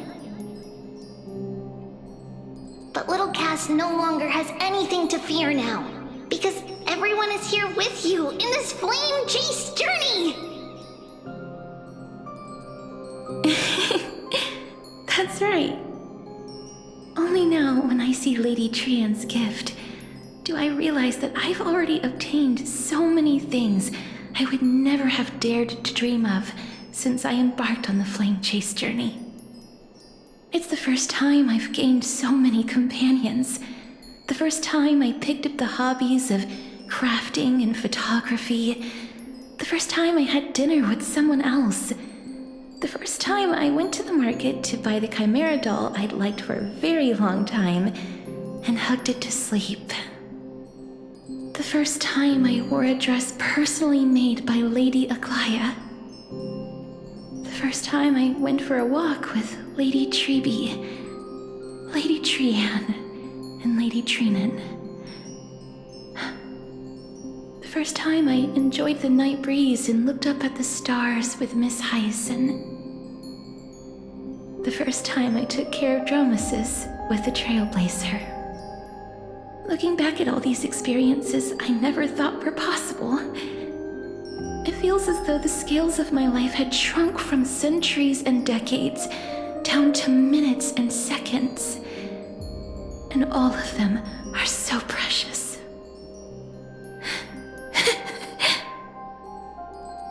Speaker 3: But little Cass no longer has anything to fear now, because everyone is here with you in this flame chase journey!
Speaker 1: That's right. Only now, when I see Lady Trian's gift, do I realize that I've already obtained so many things I would never have dared to dream of since I embarked on the flame chase journey. It's the first time I've gained so many companions. The first time I picked up the hobbies of crafting and photography. The first time I had dinner with someone else. The first time I went to the market to buy the Chimera doll I'd liked for a very long time and hugged it to sleep. The first time I wore a dress personally made by Lady Aglaia. The first time I went for a walk with Lady Treeby, Lady Trianne, and Lady Trinan. The first time I enjoyed the night breeze and looked up at the stars with Miss Hyacin. The first time I took care of Dromesis with the trailblazer. Looking back at all these experiences I never thought were possible, it feels as though the scales of my life had shrunk from centuries and decades down to minutes and seconds. And all of them are so precious.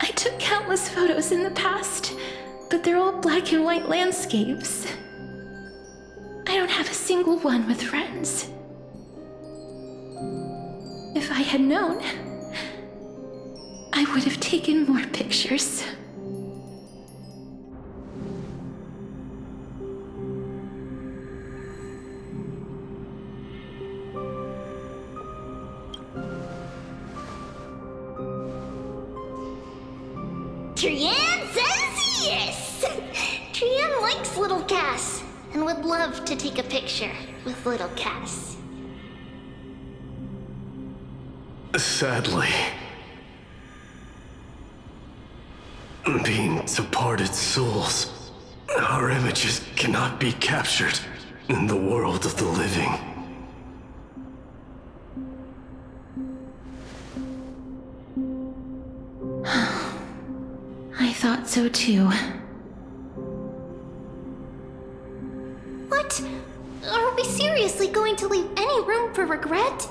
Speaker 1: I took countless photos in the past, but they're all black and white landscapes. I don't have a single one with friends. If I had known, I would have taken more pictures.
Speaker 3: Trianne says yes! Trianne likes little Cass and would love to take a picture with little Cass.
Speaker 8: Sadly, being departed souls, our images cannot be captured in the world of the living.
Speaker 1: I thought so too.
Speaker 3: What? Are we seriously going to leave any room for regret?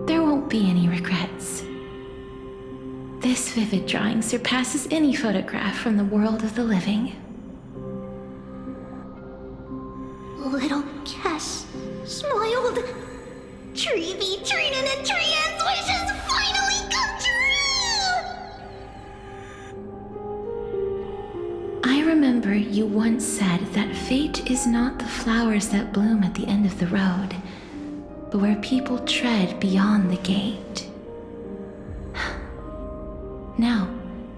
Speaker 1: There won't be any regrets. This vivid drawing surpasses any photograph from the world of the living.
Speaker 3: Little Cass smiled. Treeby, Trinan, and Trianne's wishes finally come true!
Speaker 1: I remember you once said that fate is not the flowers that bloom at the end of the road, but where people tread beyond the gate. Now,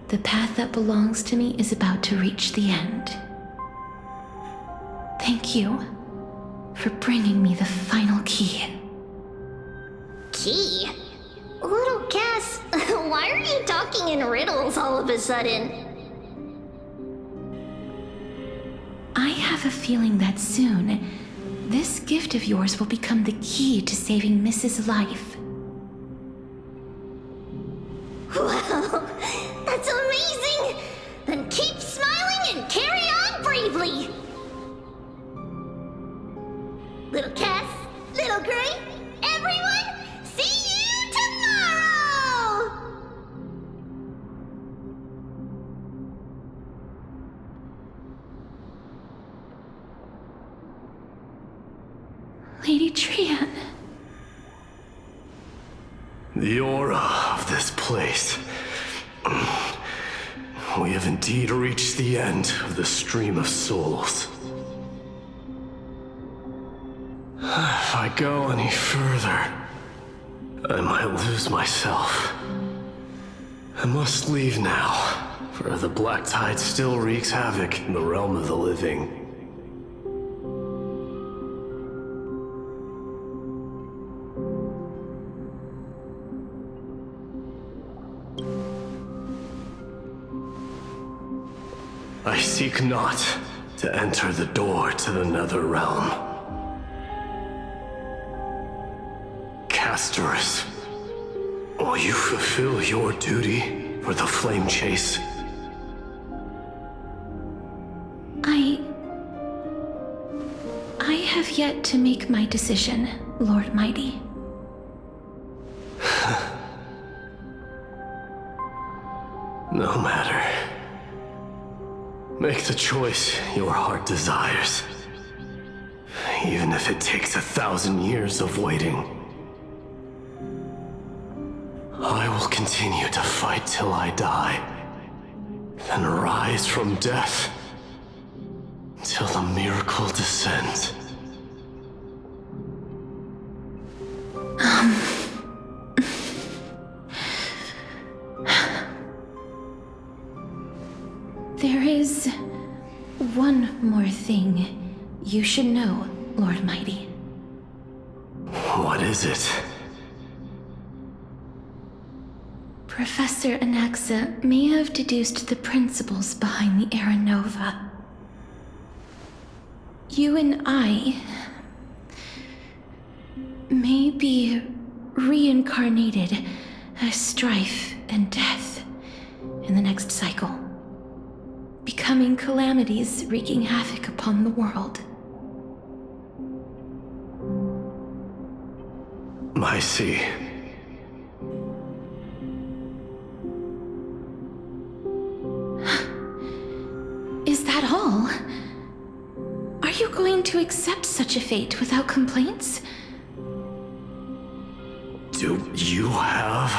Speaker 1: the path that belongs to me is about to reach the end. Thank you for bringing me the final key.
Speaker 3: Key? Little Cass, why are you talking in riddles all of a sudden?
Speaker 1: I have a feeling that soon, this gift of yours will become the key to saving Mrs. Life.
Speaker 3: Wow, that's amazing! Then keep smiling and carry on bravely! Little Cass, Little Gray, everyone, see you tomorrow!
Speaker 1: Lady Trianne.
Speaker 8: The aura of this place. We have indeed reached the end of the stream of souls. If I go any further, I might lose myself. I must leave now, for the black tide still wreaks havoc in the realm of the living. I seek not to enter the door to the nether realm. Castorus, will you fulfill your duty for the flame chase?
Speaker 1: I have yet to make my decision, Lord Mighty.
Speaker 8: No matter. Make the choice your heart desires. Even if it takes 1,000 years of waiting. I will continue to fight till I die. Then rise from death till the miracle descends.
Speaker 1: There is one more thing you should know, Lord Mighty.
Speaker 8: What is it?
Speaker 1: Professor Anaxa may have deduced the principles behind the Era Nova. You and I may be reincarnated as strife and death in the next cycle, becoming calamities wreaking havoc upon the world.
Speaker 8: I see.
Speaker 1: Is that all? Are you going to accept such a fate without complaints?
Speaker 8: Do you have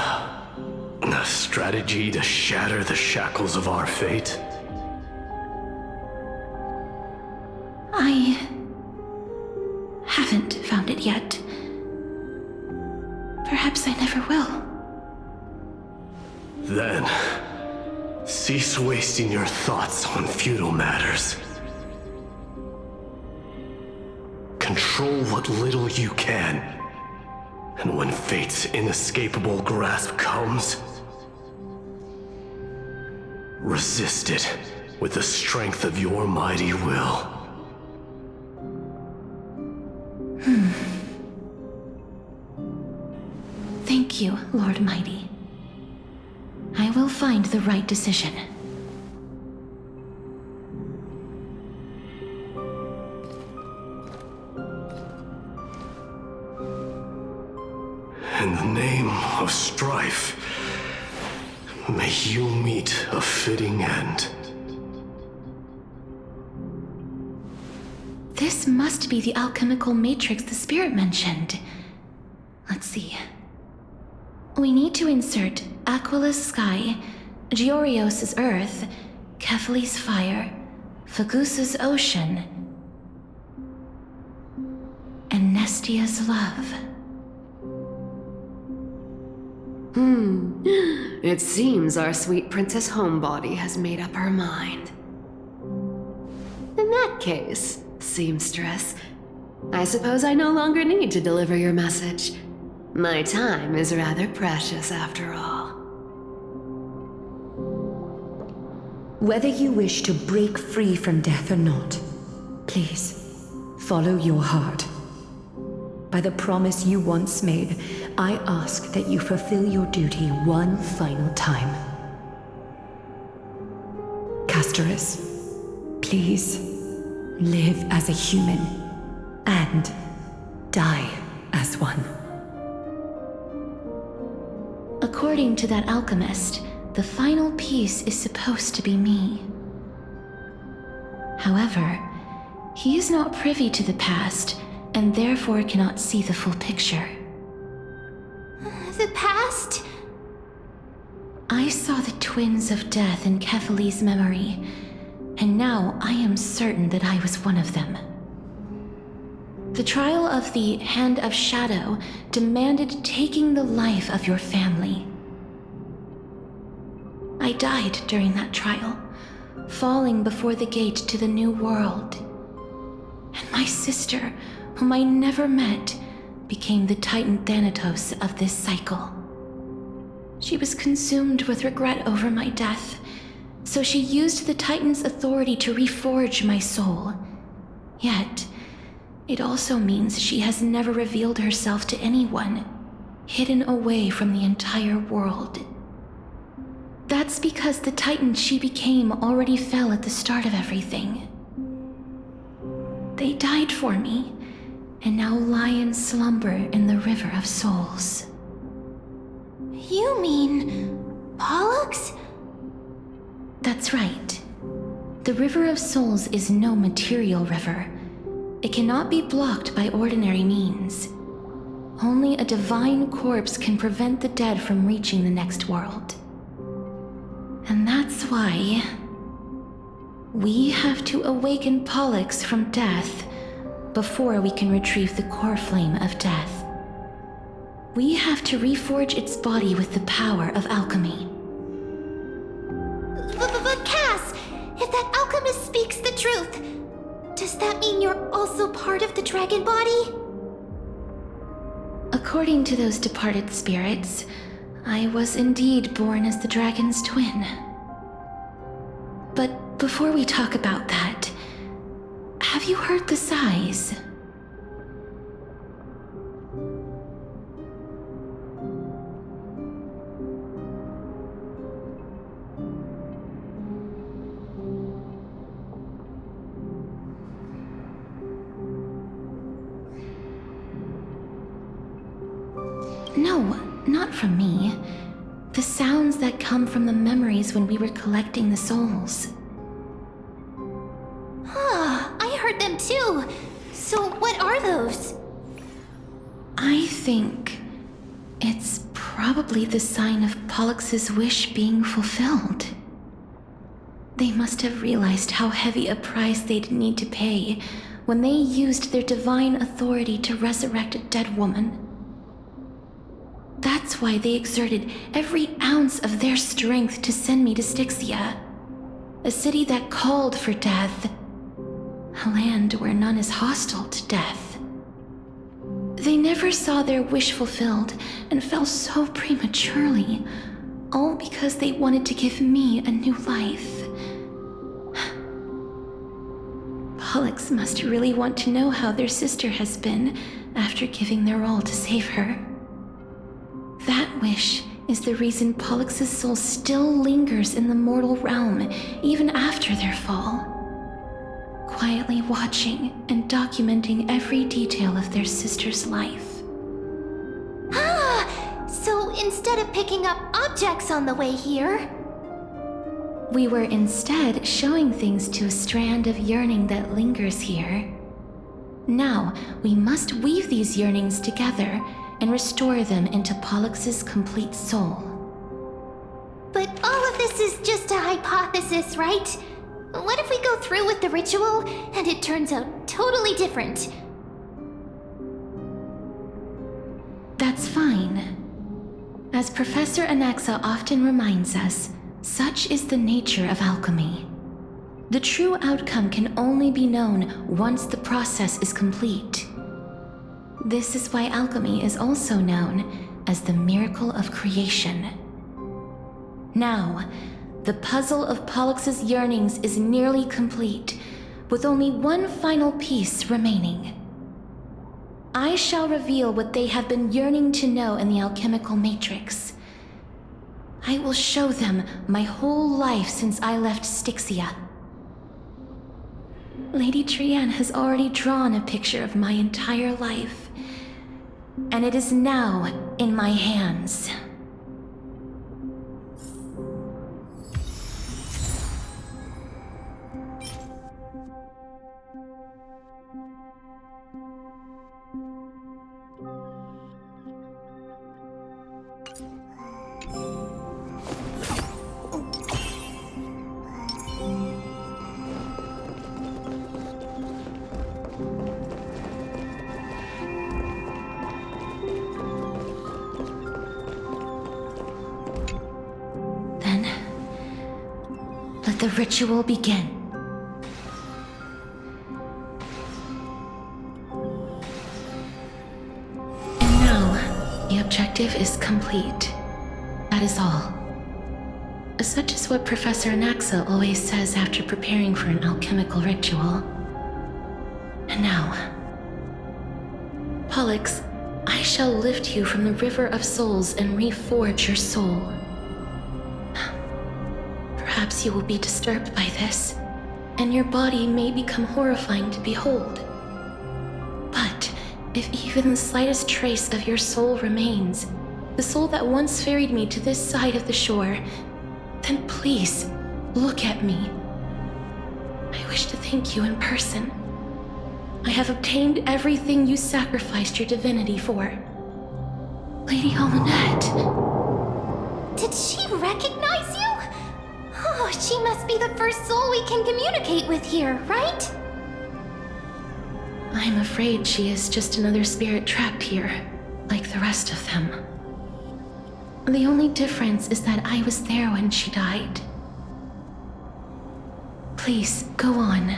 Speaker 8: a strategy to shatter the shackles of our fate?
Speaker 1: I haven't found it yet. Perhaps I never will.
Speaker 8: Then, cease wasting your thoughts on futile matters. Control what little you can, and when fate's inescapable grasp comes, resist it with the strength of your mighty will.
Speaker 1: Thank you, Lord Mighty. I will find the right decision.
Speaker 8: In the name of strife, may you meet a fitting end.
Speaker 1: This must be the alchemical matrix the spirit mentioned. Let's see. We need to insert Aquila's sky, Georios' earth, Kephali's fire, Fagusa's ocean, and Nestia's love.
Speaker 2: It seems our sweet Princess Homebody has made up her mind. In that case, seamstress, I suppose I no longer need to deliver your message. My time is rather precious after all.
Speaker 10: Whether you wish to break free from death or not, please, follow your heart. By the promise you once made, I ask that you fulfill your duty one final time. Castorus, please, live as a human, and die as one.
Speaker 1: According to that alchemist, the final piece is supposed to be me. However, he is not privy to the past, and therefore cannot see the full picture.
Speaker 3: The past?
Speaker 1: I saw the twins of death in Kephali's memory, and now I am certain that I was one of them. The trial of the Hand of Shadow demanded taking the life of your family. I died during that trial, falling before the gate to the new world. And my sister, whom I never met, became the Titan Thanatos of this cycle. She was consumed with regret over my death, so she used the Titan's authority to reforge my soul. Yet, it also means she has never revealed herself to anyone, hidden away from the entire world. That's because the Titan she became already fell at the start of everything. They died for me, and now lie in slumber in the River of Souls.
Speaker 3: You mean Pollux?
Speaker 1: That's right. The River of Souls is no material river. It cannot be blocked by ordinary means. Only a divine corpse can prevent the dead from reaching the next world. And that's why we have to awaken Pollux from death before we can retrieve the core flame of death. We have to reforge its body with the power of alchemy.
Speaker 3: But Cass, if that alchemist speaks the truth, does that mean you're also part of the dragon body?
Speaker 1: According to those departed spirits, I was indeed born as the dragon's twin. But before we talk about that, have you heard the sighs? No, not from me. The sounds that come from the memories when we were collecting the souls.
Speaker 3: I heard them too. So what are those?
Speaker 1: I think it's probably the sign of Pollux's wish being fulfilled. They must have realized how heavy a price they'd need to pay when they used their divine authority to resurrect a dead woman. That's why they exerted every ounce of their strength to send me to Styxia, a city that called for death, a land where none is hostile to death. They never saw their wish fulfilled and fell so prematurely, all because they wanted to give me a new life. Pollux must really want to know how their sister has been after giving their all to save her. That wish is the reason Pollux's soul still lingers in the mortal realm even after their fall, quietly watching and documenting every detail of their sister's life.
Speaker 3: So instead of picking up objects on the way here,
Speaker 1: we were instead showing things to a strand of yearning that lingers here. Now, we must weave these yearnings together and restore them into Pollux's complete soul.
Speaker 3: But all of this is just a hypothesis, right? What if we go through with the ritual and it turns out totally different?
Speaker 1: That's fine. As Professor Anaxa often reminds us, such is the nature of alchemy. The true outcome can only be known once the process is complete. This is why alchemy is also known as the miracle of creation. Now, the puzzle of Pollux's yearnings is nearly complete, with only one final piece remaining. I shall reveal what they have been yearning to know in the alchemical matrix. I will show them my whole life since I left Styxia. Lady Trianne has already drawn a picture of my entire life, and it is now in my hands. Let the ritual begin. And now, the objective is complete. That is all. Such is what Professor Anaxa always says after preparing for an alchemical ritual. And now, Pollux, I shall lift you from the river of souls and reforge your soul. Perhaps you will be disturbed by this, and your body may become horrifying to behold. But if even the slightest trace of your soul remains, the soul that once ferried me to this side of the shore, then please, look at me. I wish to thank you in person. I have obtained everything you sacrificed your divinity for. Lady Almanette.
Speaker 3: Did she recognize you? Oh, she must be the first soul we can communicate with here, right?
Speaker 1: I'm afraid she is just another spirit trapped here, like the rest of them. The only difference is that I was there when she died. Please, go on.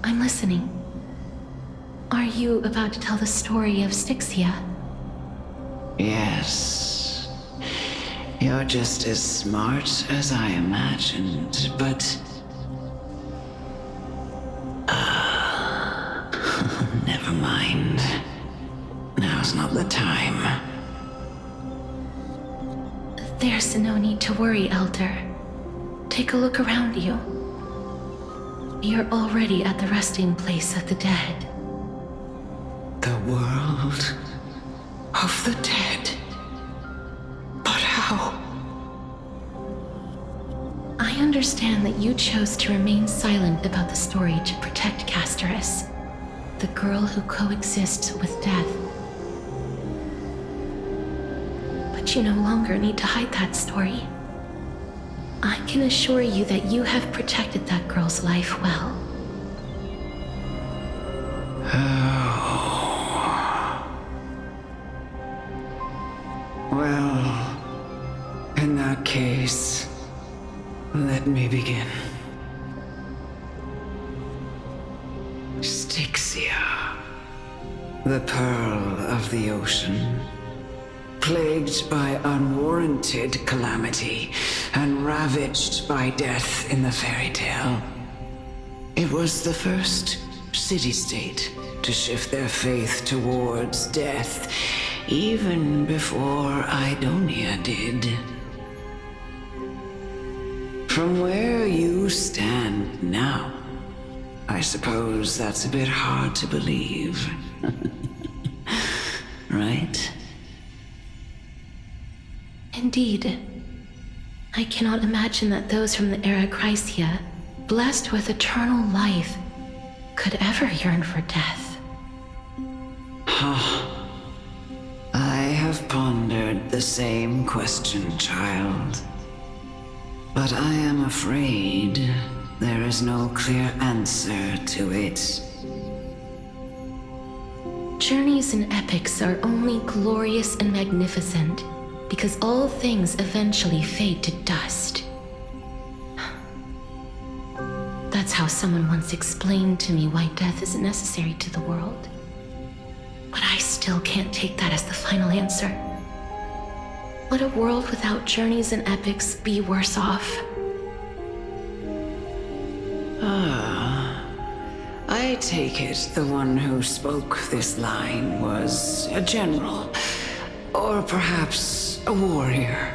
Speaker 1: I'm listening. Are you about to tell the story of Styxia?
Speaker 13: Yes. You're just as smart as I imagined, but... never mind. Now's not the time.
Speaker 1: There's no need to worry, Elder. Take a look around you. You're already at the resting place of the dead.
Speaker 13: The world of the dead? But how?
Speaker 1: I understand that you chose to remain silent about the story to protect Castorus, the girl who coexists with death. But you no longer need to hide that story. I can assure you that you have protected that girl's life well.
Speaker 13: Well, in that case, let me begin. Styxia, the pearl of the ocean, plagued by unwarranted calamity and ravaged by death in the fairy tale. It was the first city-state to shift their faith towards death, even before Idonia did. From where you stand now, I suppose that's a bit hard to believe. Right?
Speaker 1: Indeed. I cannot imagine that those from the Era Chrysia, blessed with eternal life, could ever yearn for death.
Speaker 13: I have pondered the same question, child. But I am afraid there is no clear answer to it.
Speaker 1: Journeys and epics are only glorious and magnificent because all things eventually fade to dust. That's how someone once explained to me why death is necessary to the world. But I still can't take that as the final answer. Would a world without journeys and epics be worse off?
Speaker 13: I take it the one who spoke this line was a general, or perhaps a warrior.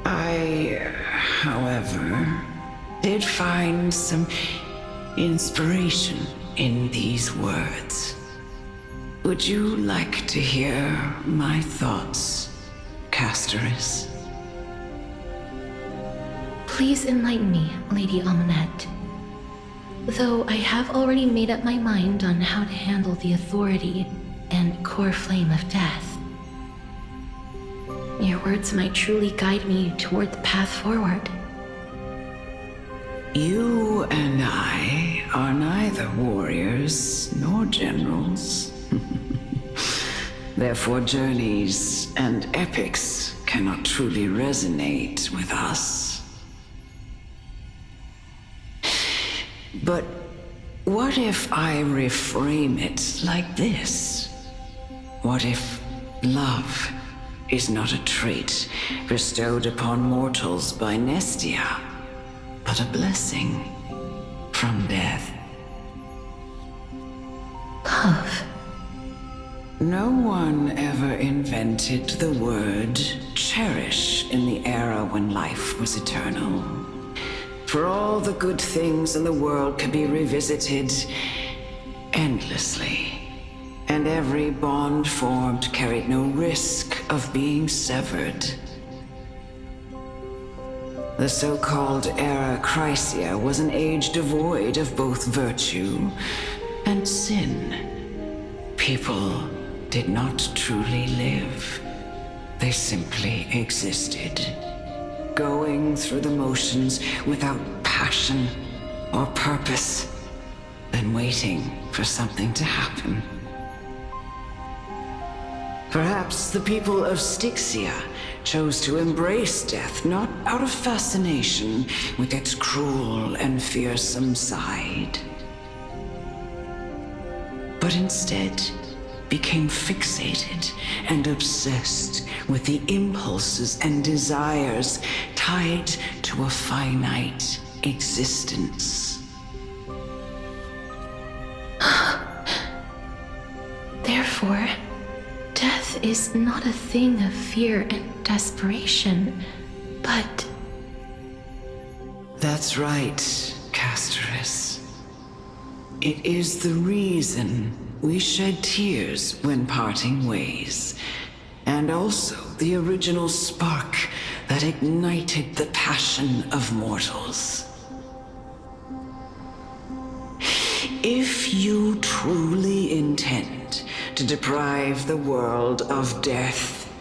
Speaker 13: I, however, did find some inspiration in these words. Would you like to hear my thoughts, Castorus?
Speaker 1: Please enlighten me, Lady Amunet. Though I have already made up my mind on how to handle the authority and core flame of death. Your words might truly guide me toward the path forward.
Speaker 13: You and I are neither warriors nor generals. Therefore, journeys and epics cannot truly resonate with us. But what if I reframe it like this? What if love is not a trait bestowed upon mortals by Nestia, but a blessing from death?
Speaker 1: Love.
Speaker 13: No one ever invented the word cherish in the era when life was eternal. For all the good things in the world can be revisited endlessly, and every bond formed carried no risk of being severed. The so-called Era Chrysia was an age devoid of both virtue and sin. People did not truly live. They simply existed, going through the motions without passion or purpose, then waiting for something to happen. Perhaps the people of Styxia chose to embrace death not out of fascination with its cruel and fearsome side, but instead became fixated and obsessed with the impulses and desires tied to a finite existence.
Speaker 1: Therefore, death is not a thing of fear and desperation, but...
Speaker 13: That's right, Castorus. It is the reason we shed tears when parting ways, and also the original spark that ignited the passion of mortals. If you truly intend to deprive the world of death,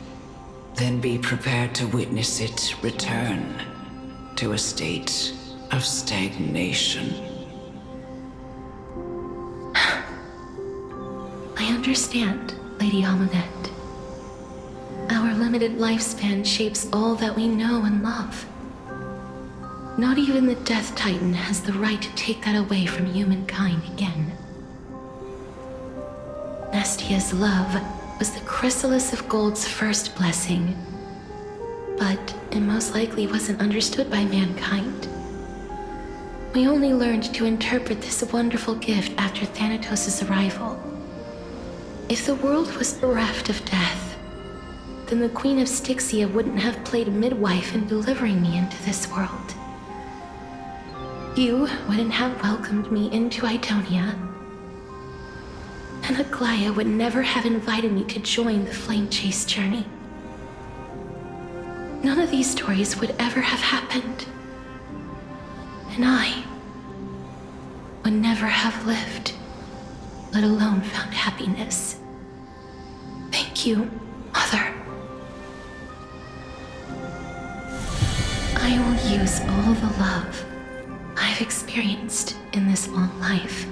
Speaker 13: then be prepared to witness it return to a state of stagnation.
Speaker 1: I understand, Lady Amunet. Our limited lifespan shapes all that we know and love. Not even the Death Titan has the right to take that away from humankind again. Nestia's love was the chrysalis of Gold's first blessing, but it most likely wasn't understood by mankind. We only learned to interpret this wonderful gift after Thanatos' arrival. If the world was bereft of death, then the Queen of Styxia wouldn't have played midwife in delivering me into this world. You wouldn't have welcomed me into Idonia, and Aglaya would never have invited me to join the Flame Chase journey. None of these stories would ever have happened, and I would never have lived, let alone found happiness. Thank you, Mother. I will use all the love I've experienced in this long life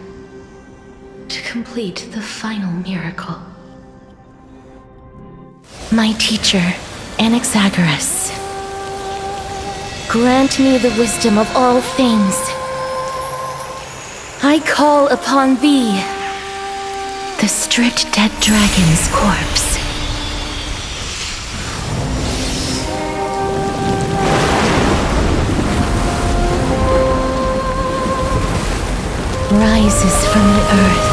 Speaker 1: to complete the final miracle. My teacher, Anaxagoras, grant me the wisdom of all things. I call upon thee, the stripped dead dragon's corpse. Rises from the earth,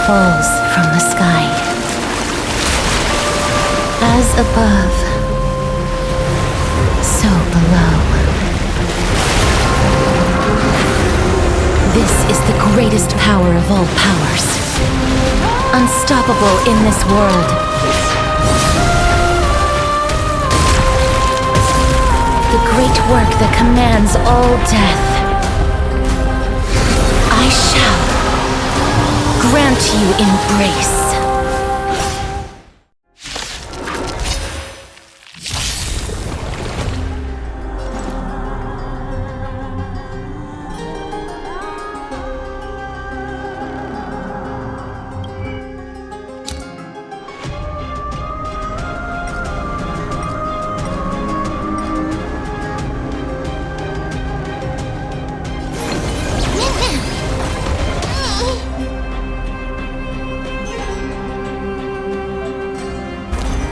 Speaker 1: falls from the sky. As above, so below. This is the greatest power of all powers, unstoppable in this world. The great work that commands all death. I shall grant you embrace.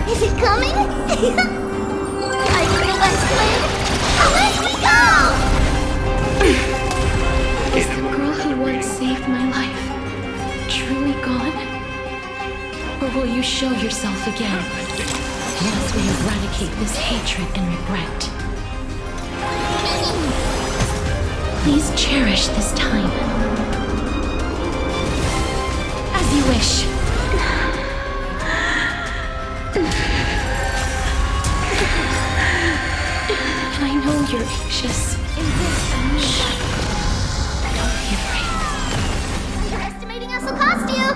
Speaker 3: Is it coming? Are you the last flame? Let me go!
Speaker 1: Is the girl who once saved my life truly gone? Or will you show yourself again once we eradicate this hatred and regret? Please cherish this time. As you wish. And I know you're anxious. Shh. Don't be afraid.
Speaker 3: Underestimating us will cost you!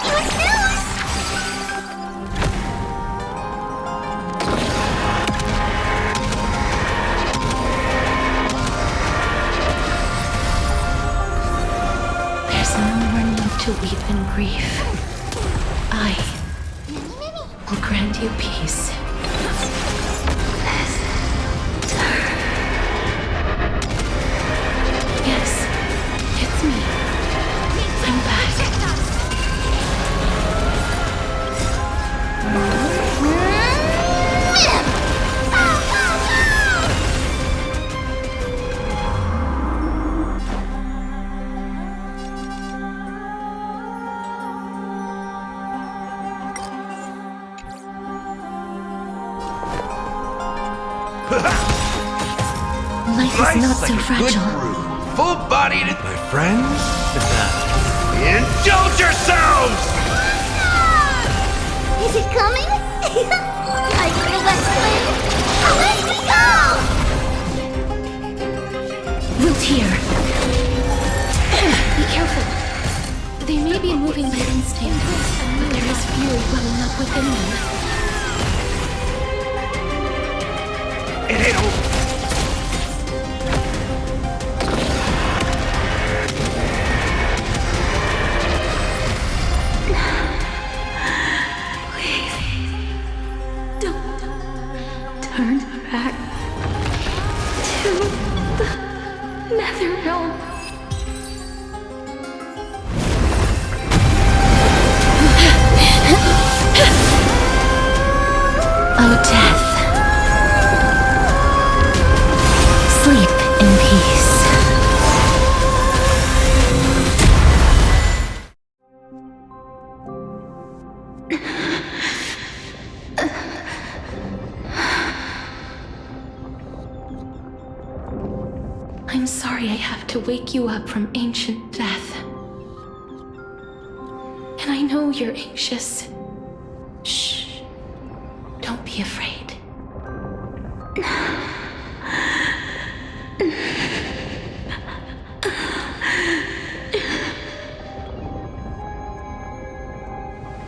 Speaker 3: You snooze!
Speaker 1: There's no more need to weep and grief, I will grant you peace. Yes, it's me. I'm back. Life is not so fragile.
Speaker 15: Full-bodied, my friends. Indulge yourselves!
Speaker 3: Is it coming? Are you gonna let swim? Let me go!
Speaker 1: Wilt here. Be careful. They may be moving by instinct, but there is fury welling up within them.
Speaker 15: It ain't over.
Speaker 4: Turn back to the nether realm.
Speaker 1: Oh, death. Sleep in peace. I'm sorry I have to wake you up from ancient death. And I know you're anxious. Shh. Don't be afraid.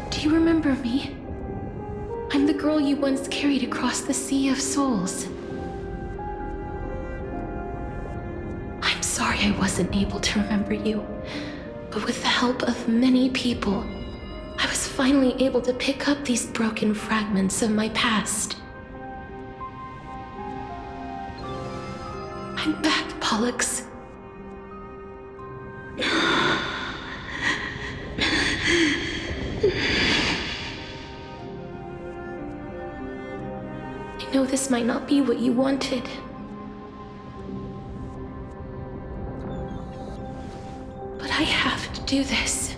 Speaker 1: Do you remember me? I'm the girl you once carried across the Sea of Souls. I'm sorry I wasn't able to remember you, but with the help of many people, I was finally able to pick up these broken fragments of my past. I'm back, Pollux. I know this might not be what you wanted. But I have to do this.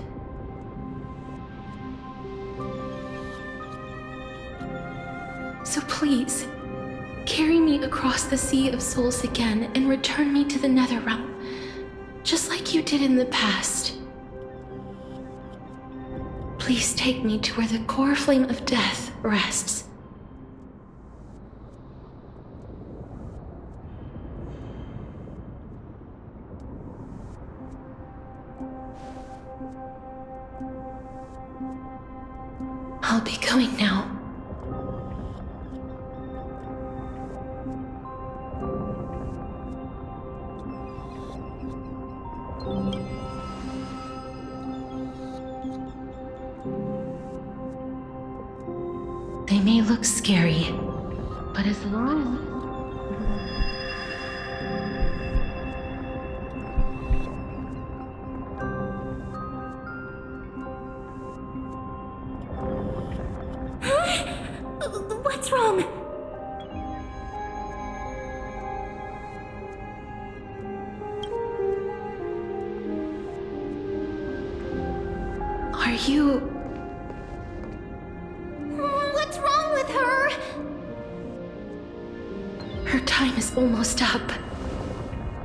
Speaker 1: So please, carry me across the Sea of Souls again and return me to the Netherrealm, just like you did in the past. Please take me to where the core flame of death rests. I'll be going now. They may look scary, but as long
Speaker 3: What's wrong?
Speaker 1: Are you...
Speaker 3: What's wrong with her?
Speaker 1: Her time is almost up.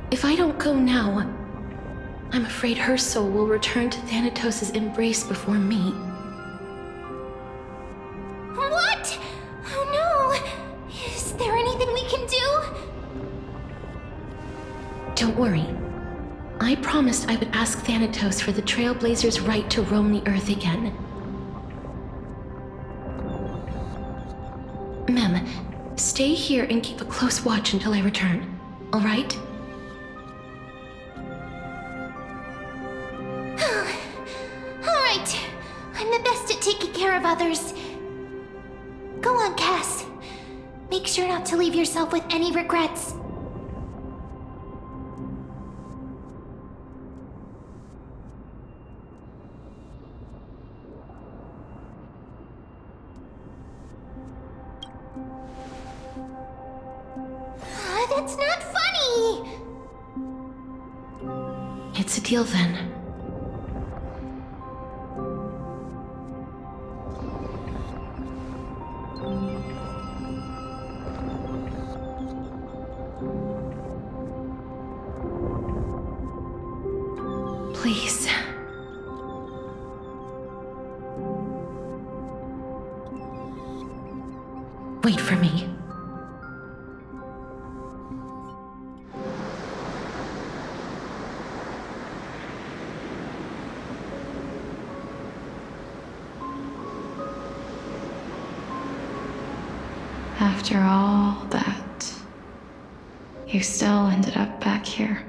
Speaker 1: If I don't go now, I'm afraid her soul will return to Thanatos' embrace before me.
Speaker 3: What? Oh no! Is there anything we can do?
Speaker 1: Don't worry. I promised I would ask Thanatos for the Trailblazers' right to roam the Earth again. Mem, stay here and keep a close watch until I return, all right?
Speaker 3: All right. others. Go on, Cass. Make sure not to leave yourself with any regrets. That's not funny!
Speaker 1: It's a deal then. Please. Wait for me.
Speaker 12: After all that, you still ended up back here.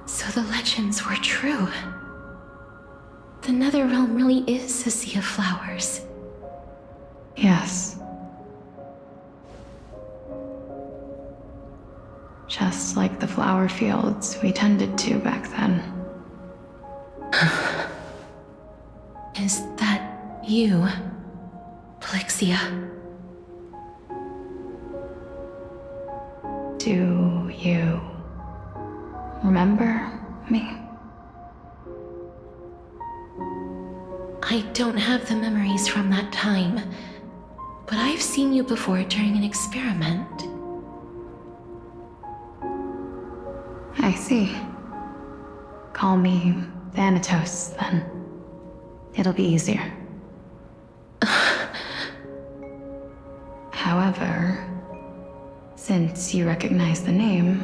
Speaker 1: So the legends were true. The Netherrealm really is a sea of flowers.
Speaker 12: Yes. Just like the flower fields we tended to back then.
Speaker 1: Is that you, Plexia?
Speaker 12: Do you remember me?
Speaker 1: I don't have the memories from that time, but I've seen you before during an experiment.
Speaker 12: I see. Call me Thanatos, then. It'll be easier. However, since you recognize the name,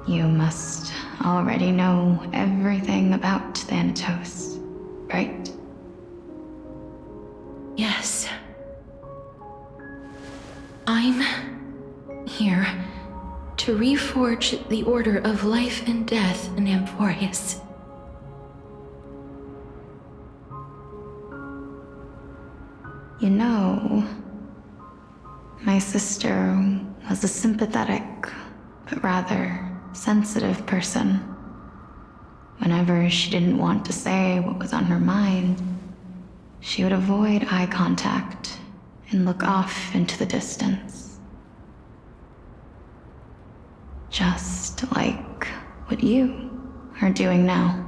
Speaker 12: you must already know everything about Thanatos, right?
Speaker 1: Yes. I'm here to reforge the order of life and death in Amphorius.
Speaker 12: You know, my sister was a sympathetic, but rather sensitive person. Whenever she didn't want to say what was on her mind, she would avoid eye contact and look off into the distance. Just like what you are doing now.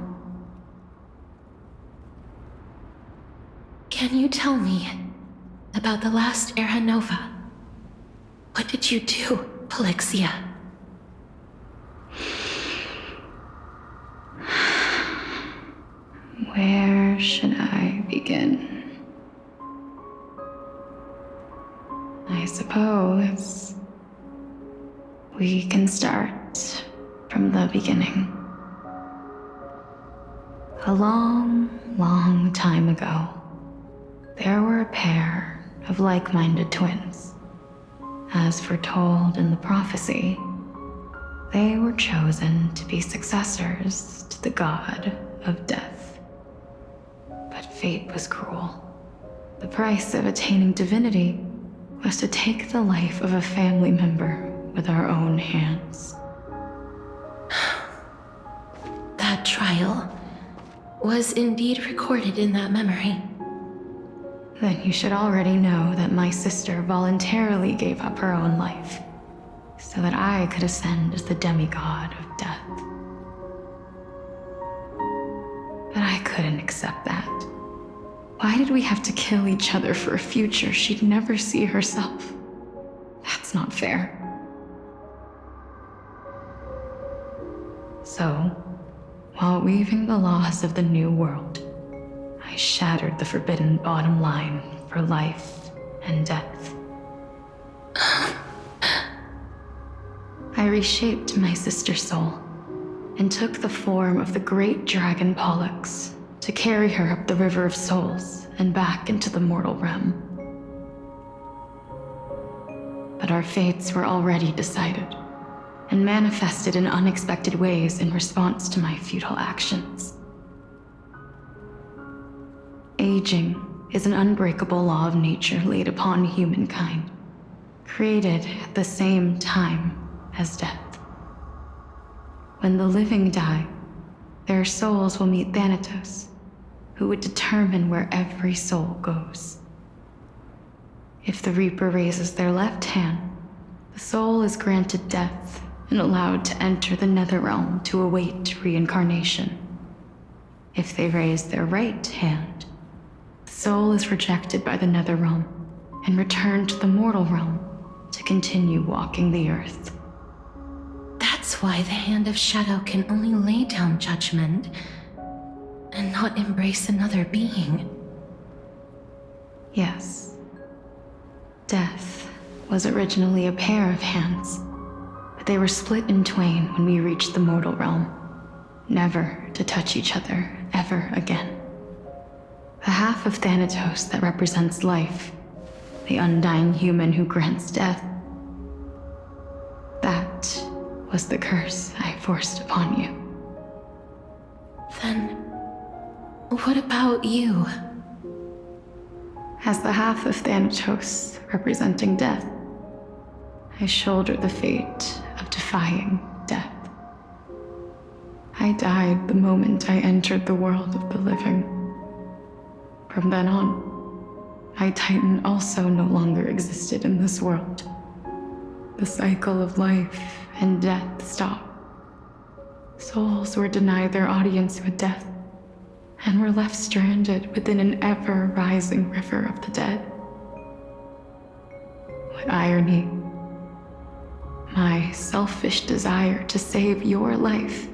Speaker 1: Can you tell me about the last Era Nova? What did you do, Plexia?
Speaker 12: Where should I begin? I suppose we can start from the beginning. A long, long time ago, there were a pair of like-minded twins. As foretold in the prophecy, they were chosen to be successors to the god of death. But fate was cruel. The price of attaining divinity was to take the life of a family member with our own hands.
Speaker 1: That trial was indeed recorded in that memory.
Speaker 12: Then you should already know that my sister voluntarily gave up her own life so that I could ascend as the demigod of death. But I couldn't accept that. Why did we have to kill each other for a future she'd never see herself? That's not fair. So, while weaving the laws of the new world, I shattered the forbidden bottom line for life and death. I reshaped my sister's soul and took the form of the great dragon Pollux to carry her up the River of Souls and back into the mortal realm.
Speaker 16: But our fates were already decided, and manifested in unexpected ways in response to my futile actions. Aging is an unbreakable law of nature laid upon humankind, created at the same time as death. When the living die, their souls will meet Thanatos, who would determine where every soul goes. If the Reaper raises their left hand, the soul is granted death and allowed to enter the Netherrealm to await reincarnation. If they raise their right hand, the soul is rejected by the Netherrealm and returned to the mortal realm to continue walking the earth.
Speaker 1: That's why the Hand of Shadow can only lay down judgment and not embrace another being.
Speaker 16: Yes. Death was originally a pair of hands, but they were split in twain when we reached the mortal realm, never to touch each other ever again. The half of Thanatos that represents life, the undying human who grants death, that was the curse I forced upon you.
Speaker 1: Then, what about you?
Speaker 16: As the half of Thanatos representing death, I shoulder the fate of defying death. I died the moment I entered the world of the living. From then on, my Titan also no longer existed in this world. The cycle of life and death stopped. Souls were denied their audience with death, and were left stranded within an ever-rising river of the dead. What irony. My selfish desire to save your life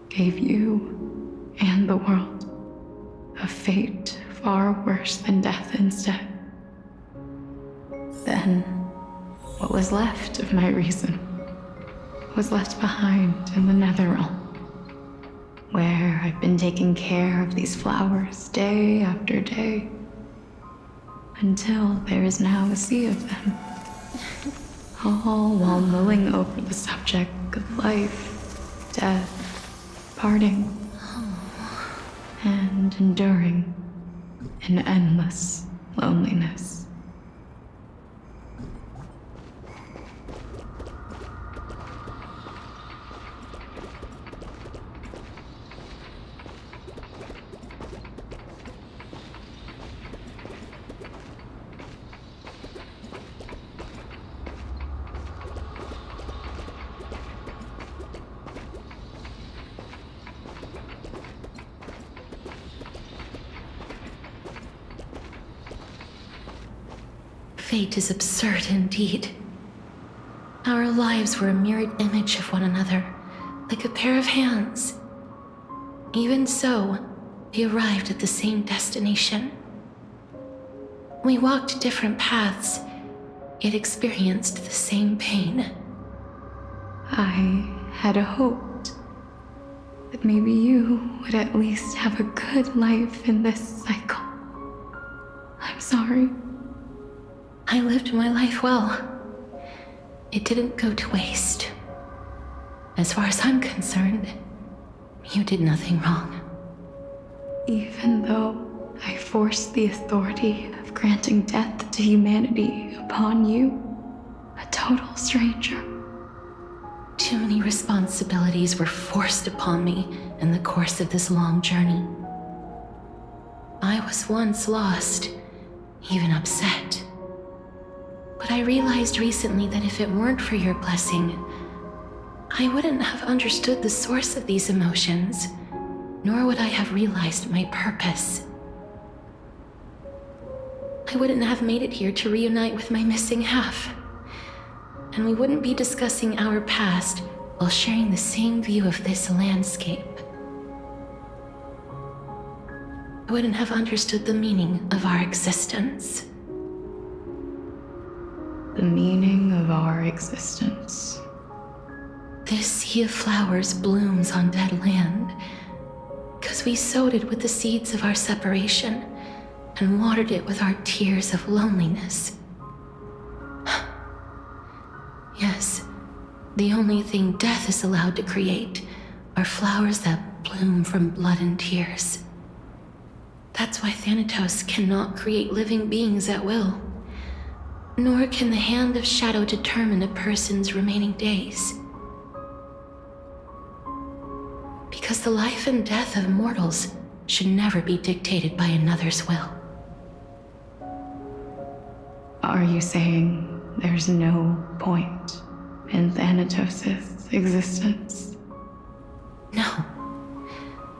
Speaker 16: gave you and the world a fate far worse than death instead. Then, what was left of my reason was left behind in the Netherrealm, where I've been taking care of these flowers day after day, until there is now a sea of them, all while mulling over the subject of life, death, parting, and enduring an endless loneliness.
Speaker 1: Fate is absurd indeed. Our lives were a mirrored image of one another, like a pair of hands. Even so, we arrived at the same destination. We walked different paths, yet experienced the same pain.
Speaker 16: I had hoped that maybe you would at least have a good life in this cycle. I'm sorry.
Speaker 1: I lived my life well. It didn't go to waste. As far as I'm concerned, you did nothing wrong.
Speaker 16: Even though I forced the authority of granting death to humanity upon you, a total stranger.
Speaker 1: Too many responsibilities were forced upon me in the course of this long journey. I was once lost, even upset. But I realized recently that if it weren't for your blessing, I wouldn't have understood the source of these emotions, nor would I have realized my purpose. I wouldn't have made it here to reunite with my missing half, and we wouldn't be discussing our past while sharing the same view of this landscape. I wouldn't have understood the meaning of our existence.
Speaker 16: The meaning of our existence.
Speaker 1: This sea of flowers blooms on dead land, because we sowed it with the seeds of our separation and watered it with our tears of loneliness. The only thing death is allowed to create are flowers that bloom from blood and tears. That's why Thanatos cannot create living beings at will. Nor can the Hand of Shadow determine a person's remaining days. Because the life and death of mortals should never be dictated by another's will.
Speaker 16: Are you saying there's no point in Thanatos' existence?
Speaker 1: No.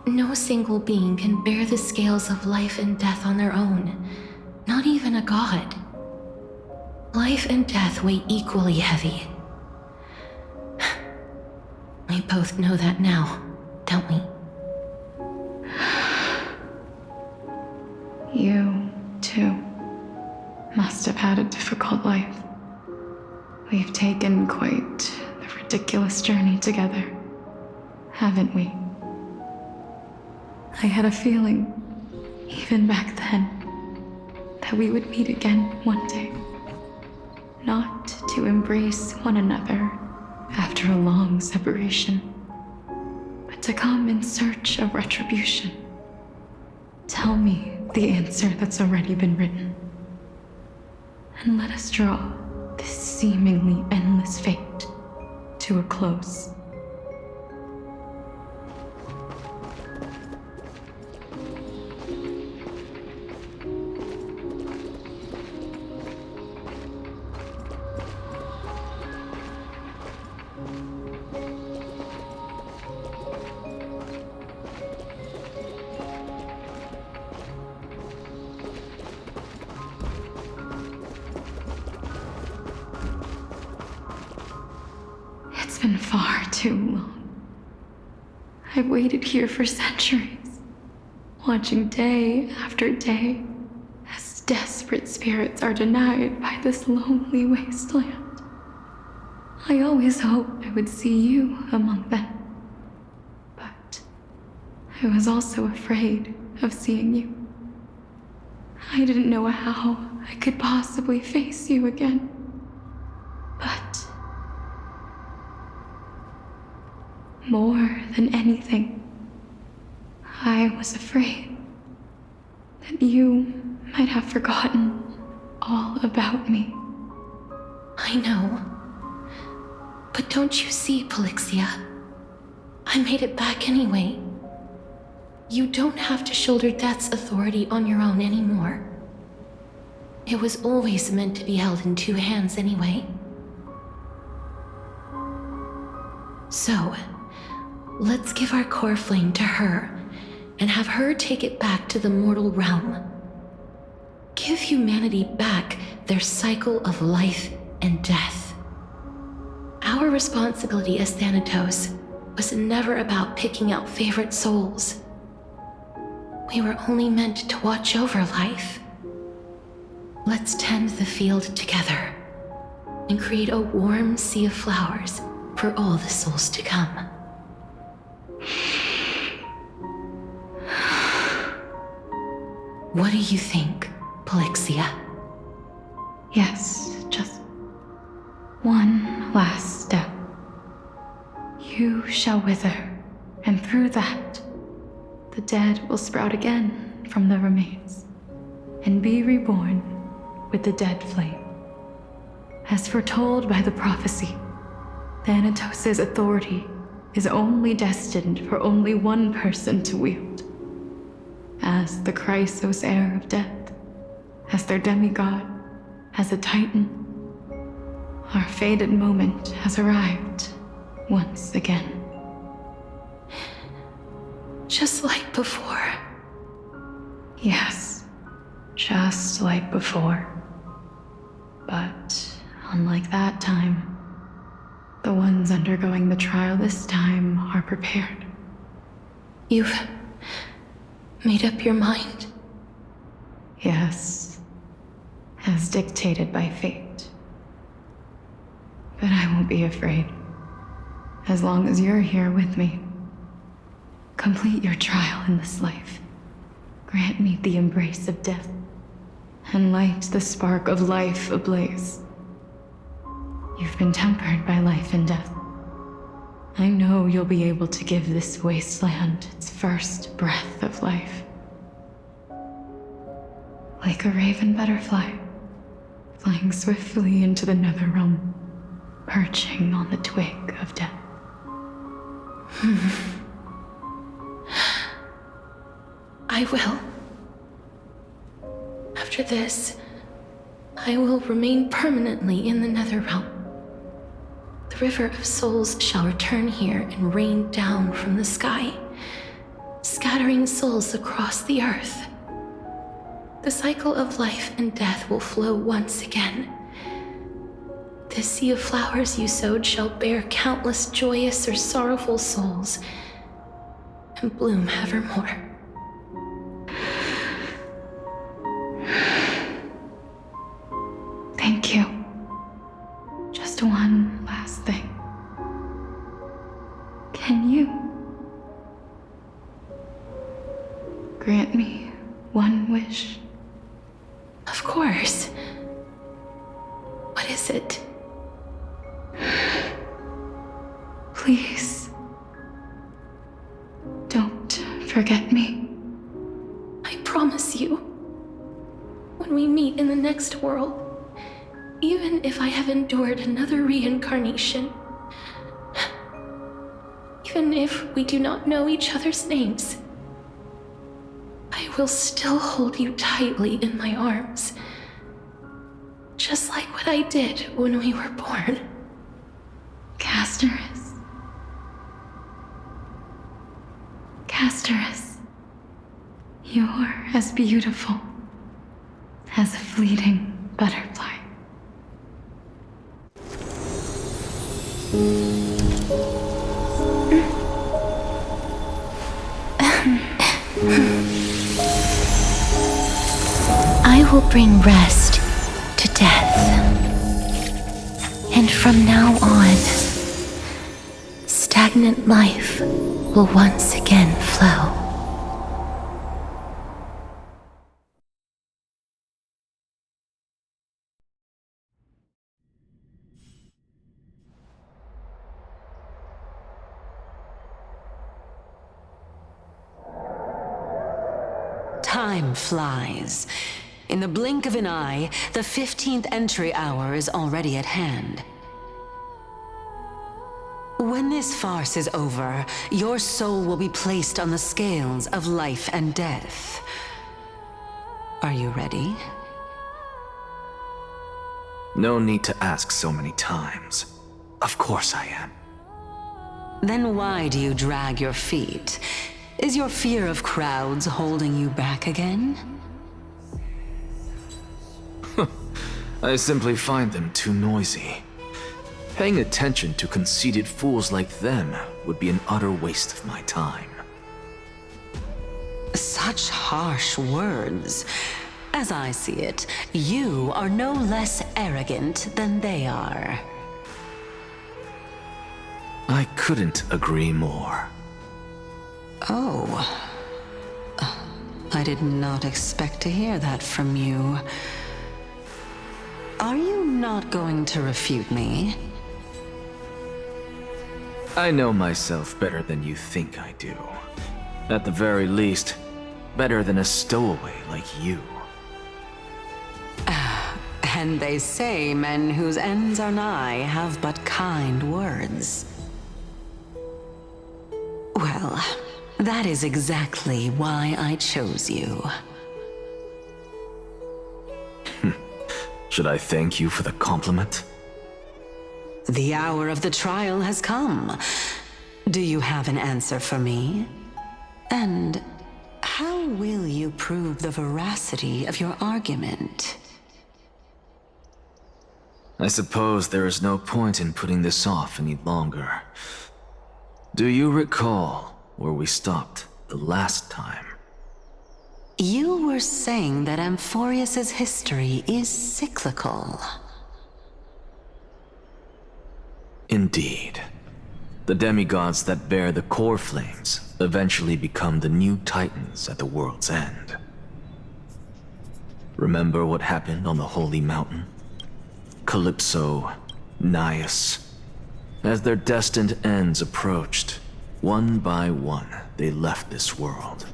Speaker 1: No single being can bear the scales of life and death on their own. Not even a god. Life and death weigh equally heavy. We both know that now, don't we?
Speaker 16: You, too, must have had a difficult life. We've taken quite the ridiculous journey together, haven't we? I had a feeling, even back then, that we would meet again one day. Not to embrace one another after a long separation, but to come in search of retribution. Tell me the answer that's already been written, and let us draw this seemingly endless fate to a close. It's been far too long. I've waited here for centuries, watching day after day as desperate spirits are denied by this lonely wasteland. I always hoped I would see you among them, but I was also afraid of seeing you. I didn't know how I could possibly face you again, but more than anything, I was afraid that you might have forgotten all about me.
Speaker 1: I know. But don't you see, Polixia? I made it back anyway. You don't have to shoulder death's authority on your own anymore. It was always meant to be held in two hands anyway. So, let's give our core flame to her, and have her take it back to the mortal realm. Give humanity back their cycle of life and death. Our responsibility as Thanatos was never about picking out favorite souls. We were only meant to watch over life. Let's tend the field together, and create a warm sea of flowers for all the souls to come. What do you think, Polixia?
Speaker 16: Yes, just one last step. You shall wither, and through that, the dead will sprout again from the remains, and be reborn with the dead flame. As foretold by the prophecy, Thanatos' authority is only destined for only one person to wield. As the Chrysos heir of death, as their demigod, as a titan, our fated moment has arrived once again.
Speaker 1: Just like before.
Speaker 16: Yes, just like before. But unlike that time, the ones undergoing the trial this time are prepared.
Speaker 1: You've made up your mind?
Speaker 16: Yes, as dictated by fate. But I won't be afraid, as long as you're here with me. Complete your trial in this life. Grant me the embrace of death, and light the spark of life ablaze. You've been tempered by life and death, I know you'll be able to give this wasteland its first breath of life. Like a raven butterfly, flying swiftly into the netherrealm, perching on the twig of death.
Speaker 1: I will. After this, I will remain permanently in the netherrealm. The river of souls shall return here and rain down from the sky, scattering souls across the earth. The cycle of life and death will flow once again. This sea of flowers you sowed shall bear countless joyous or sorrowful souls, and bloom evermore.
Speaker 16: Thank you. Just one last thing. Can you grant me one wish?
Speaker 1: Of course. What is it?
Speaker 16: Please, don't forget me.
Speaker 1: I promise you, when we meet in the next world, even if I have endured another reincarnation, even if we do not know each other's names, I will still hold you tightly in my arms, just like what I did when we were born.
Speaker 16: Casterus, you're as beautiful as a fleeting butterfly.
Speaker 1: I will bring rest to death. And from now on, stagnant life will once again flow.
Speaker 2: Time flies. In the blink of an eye, the 15th entry hour is already at hand. When this farce is over, your soul will be placed on the scales of life and death. Are you ready?
Speaker 11: No need to ask so many times. Of course I am.
Speaker 2: Then why do you drag your feet? Is your fear of crowds holding you back again?
Speaker 11: I simply find them too noisy. Paying attention to conceited fools like them would be an utter waste of my time.
Speaker 2: Such harsh words. As I see it, you are no less arrogant than they are.
Speaker 11: I couldn't agree more.
Speaker 2: Oh. I did not expect to hear that from you. Are you not going to refute me?
Speaker 11: I know myself better than you think I do. At the very least, better than a stowaway like you.
Speaker 2: And they say men whose ends are nigh have but kind words. Well, that is exactly why I chose you.
Speaker 11: Should I thank you for the compliment?
Speaker 2: The hour of the trial has come. Do you have an answer for me? And how will you prove the veracity of your argument?
Speaker 11: I suppose there is no point in putting this off any longer. Do you recall where we stopped the last time?
Speaker 2: You were saying that Amphorius's history is cyclical.
Speaker 11: Indeed. The demigods that bear the core flames eventually become the new titans at the world's end. Remember what happened on the Holy Mountain? Calypso, Naias, As their destined ends approached, one by one they left this world,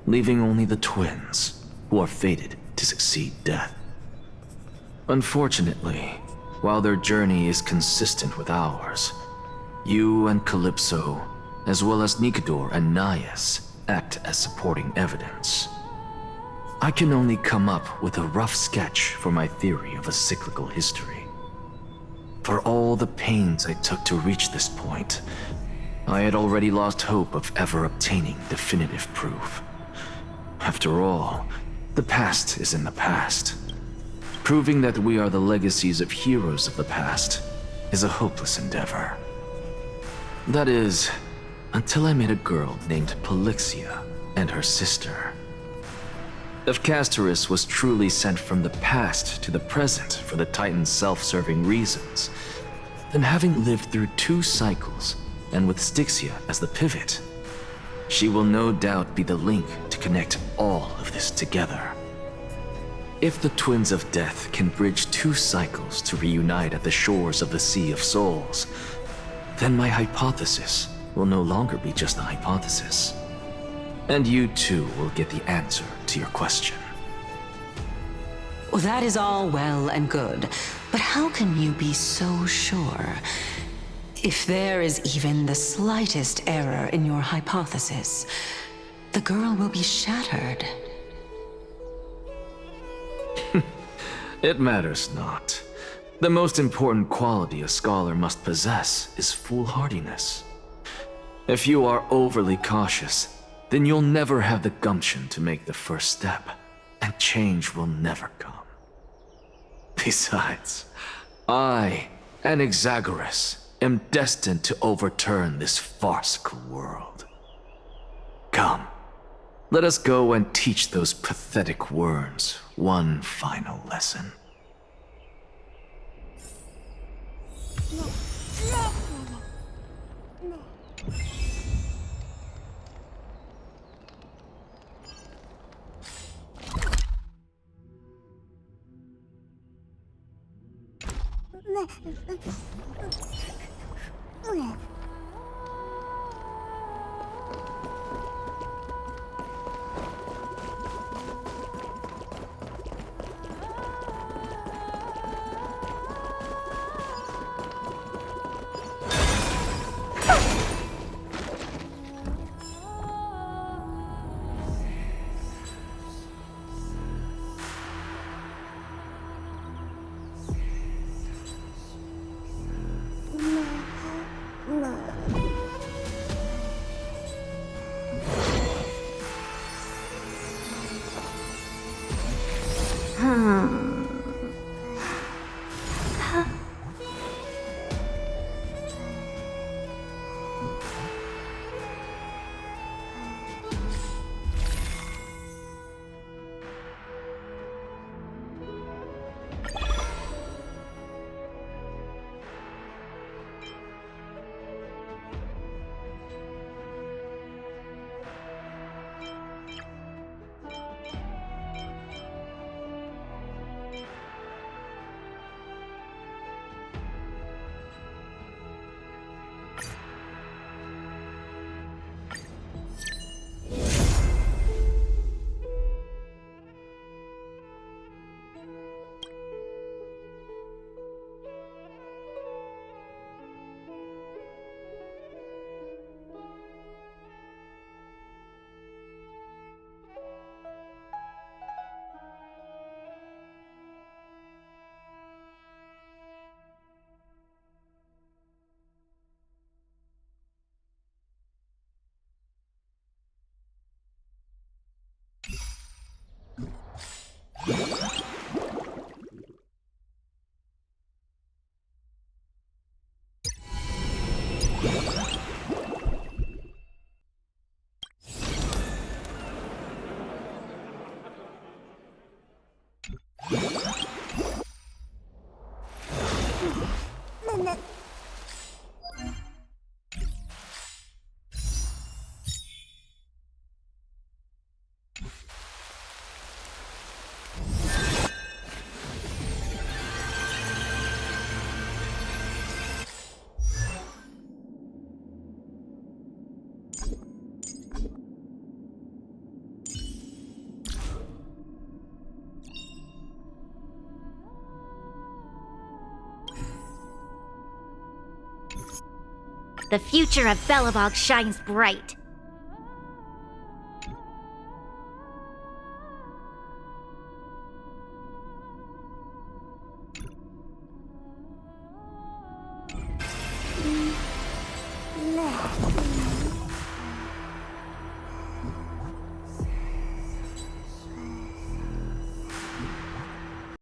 Speaker 11: leaving only the twins, who are fated to succeed death. Unfortunately, while their journey is consistent with ours, you and Calypso, as well as Nicodor and Naias, act as supporting evidence. I can only come up with a rough sketch for my theory of a cyclical history. For all the pains I took to reach this point, I had already lost hope of ever obtaining definitive proof. After all, the past is in the past. Proving that we are the legacies of heroes of the past is a hopeless endeavor. That is, until I met a girl named Polixia and her sister. If Castorus was truly sent from the past to the present for the Titan's self-serving reasons, then having lived through 2 cycles, and with Styxia as the pivot, she will no doubt be the link to connect all of this together. If the Twins of Death can bridge 2 cycles to reunite at the shores of the Sea of Souls, then my hypothesis will no longer be just a hypothesis. And you too will get the answer to your question.
Speaker 17: Well, that is all well and good, but how can you be so sure? If there is even the slightest error in your hypothesis, the girl will be shattered.
Speaker 11: It matters not. The most important quality a scholar must possess is foolhardiness. If you are overly cautious, then you'll never have the gumption to make the first step, and change will never come. Besides, I, Anaxagoras, am destined to overturn this farcical world. Come, let us go and teach those pathetic worms one final lesson.
Speaker 18: The future of Belobog shines bright.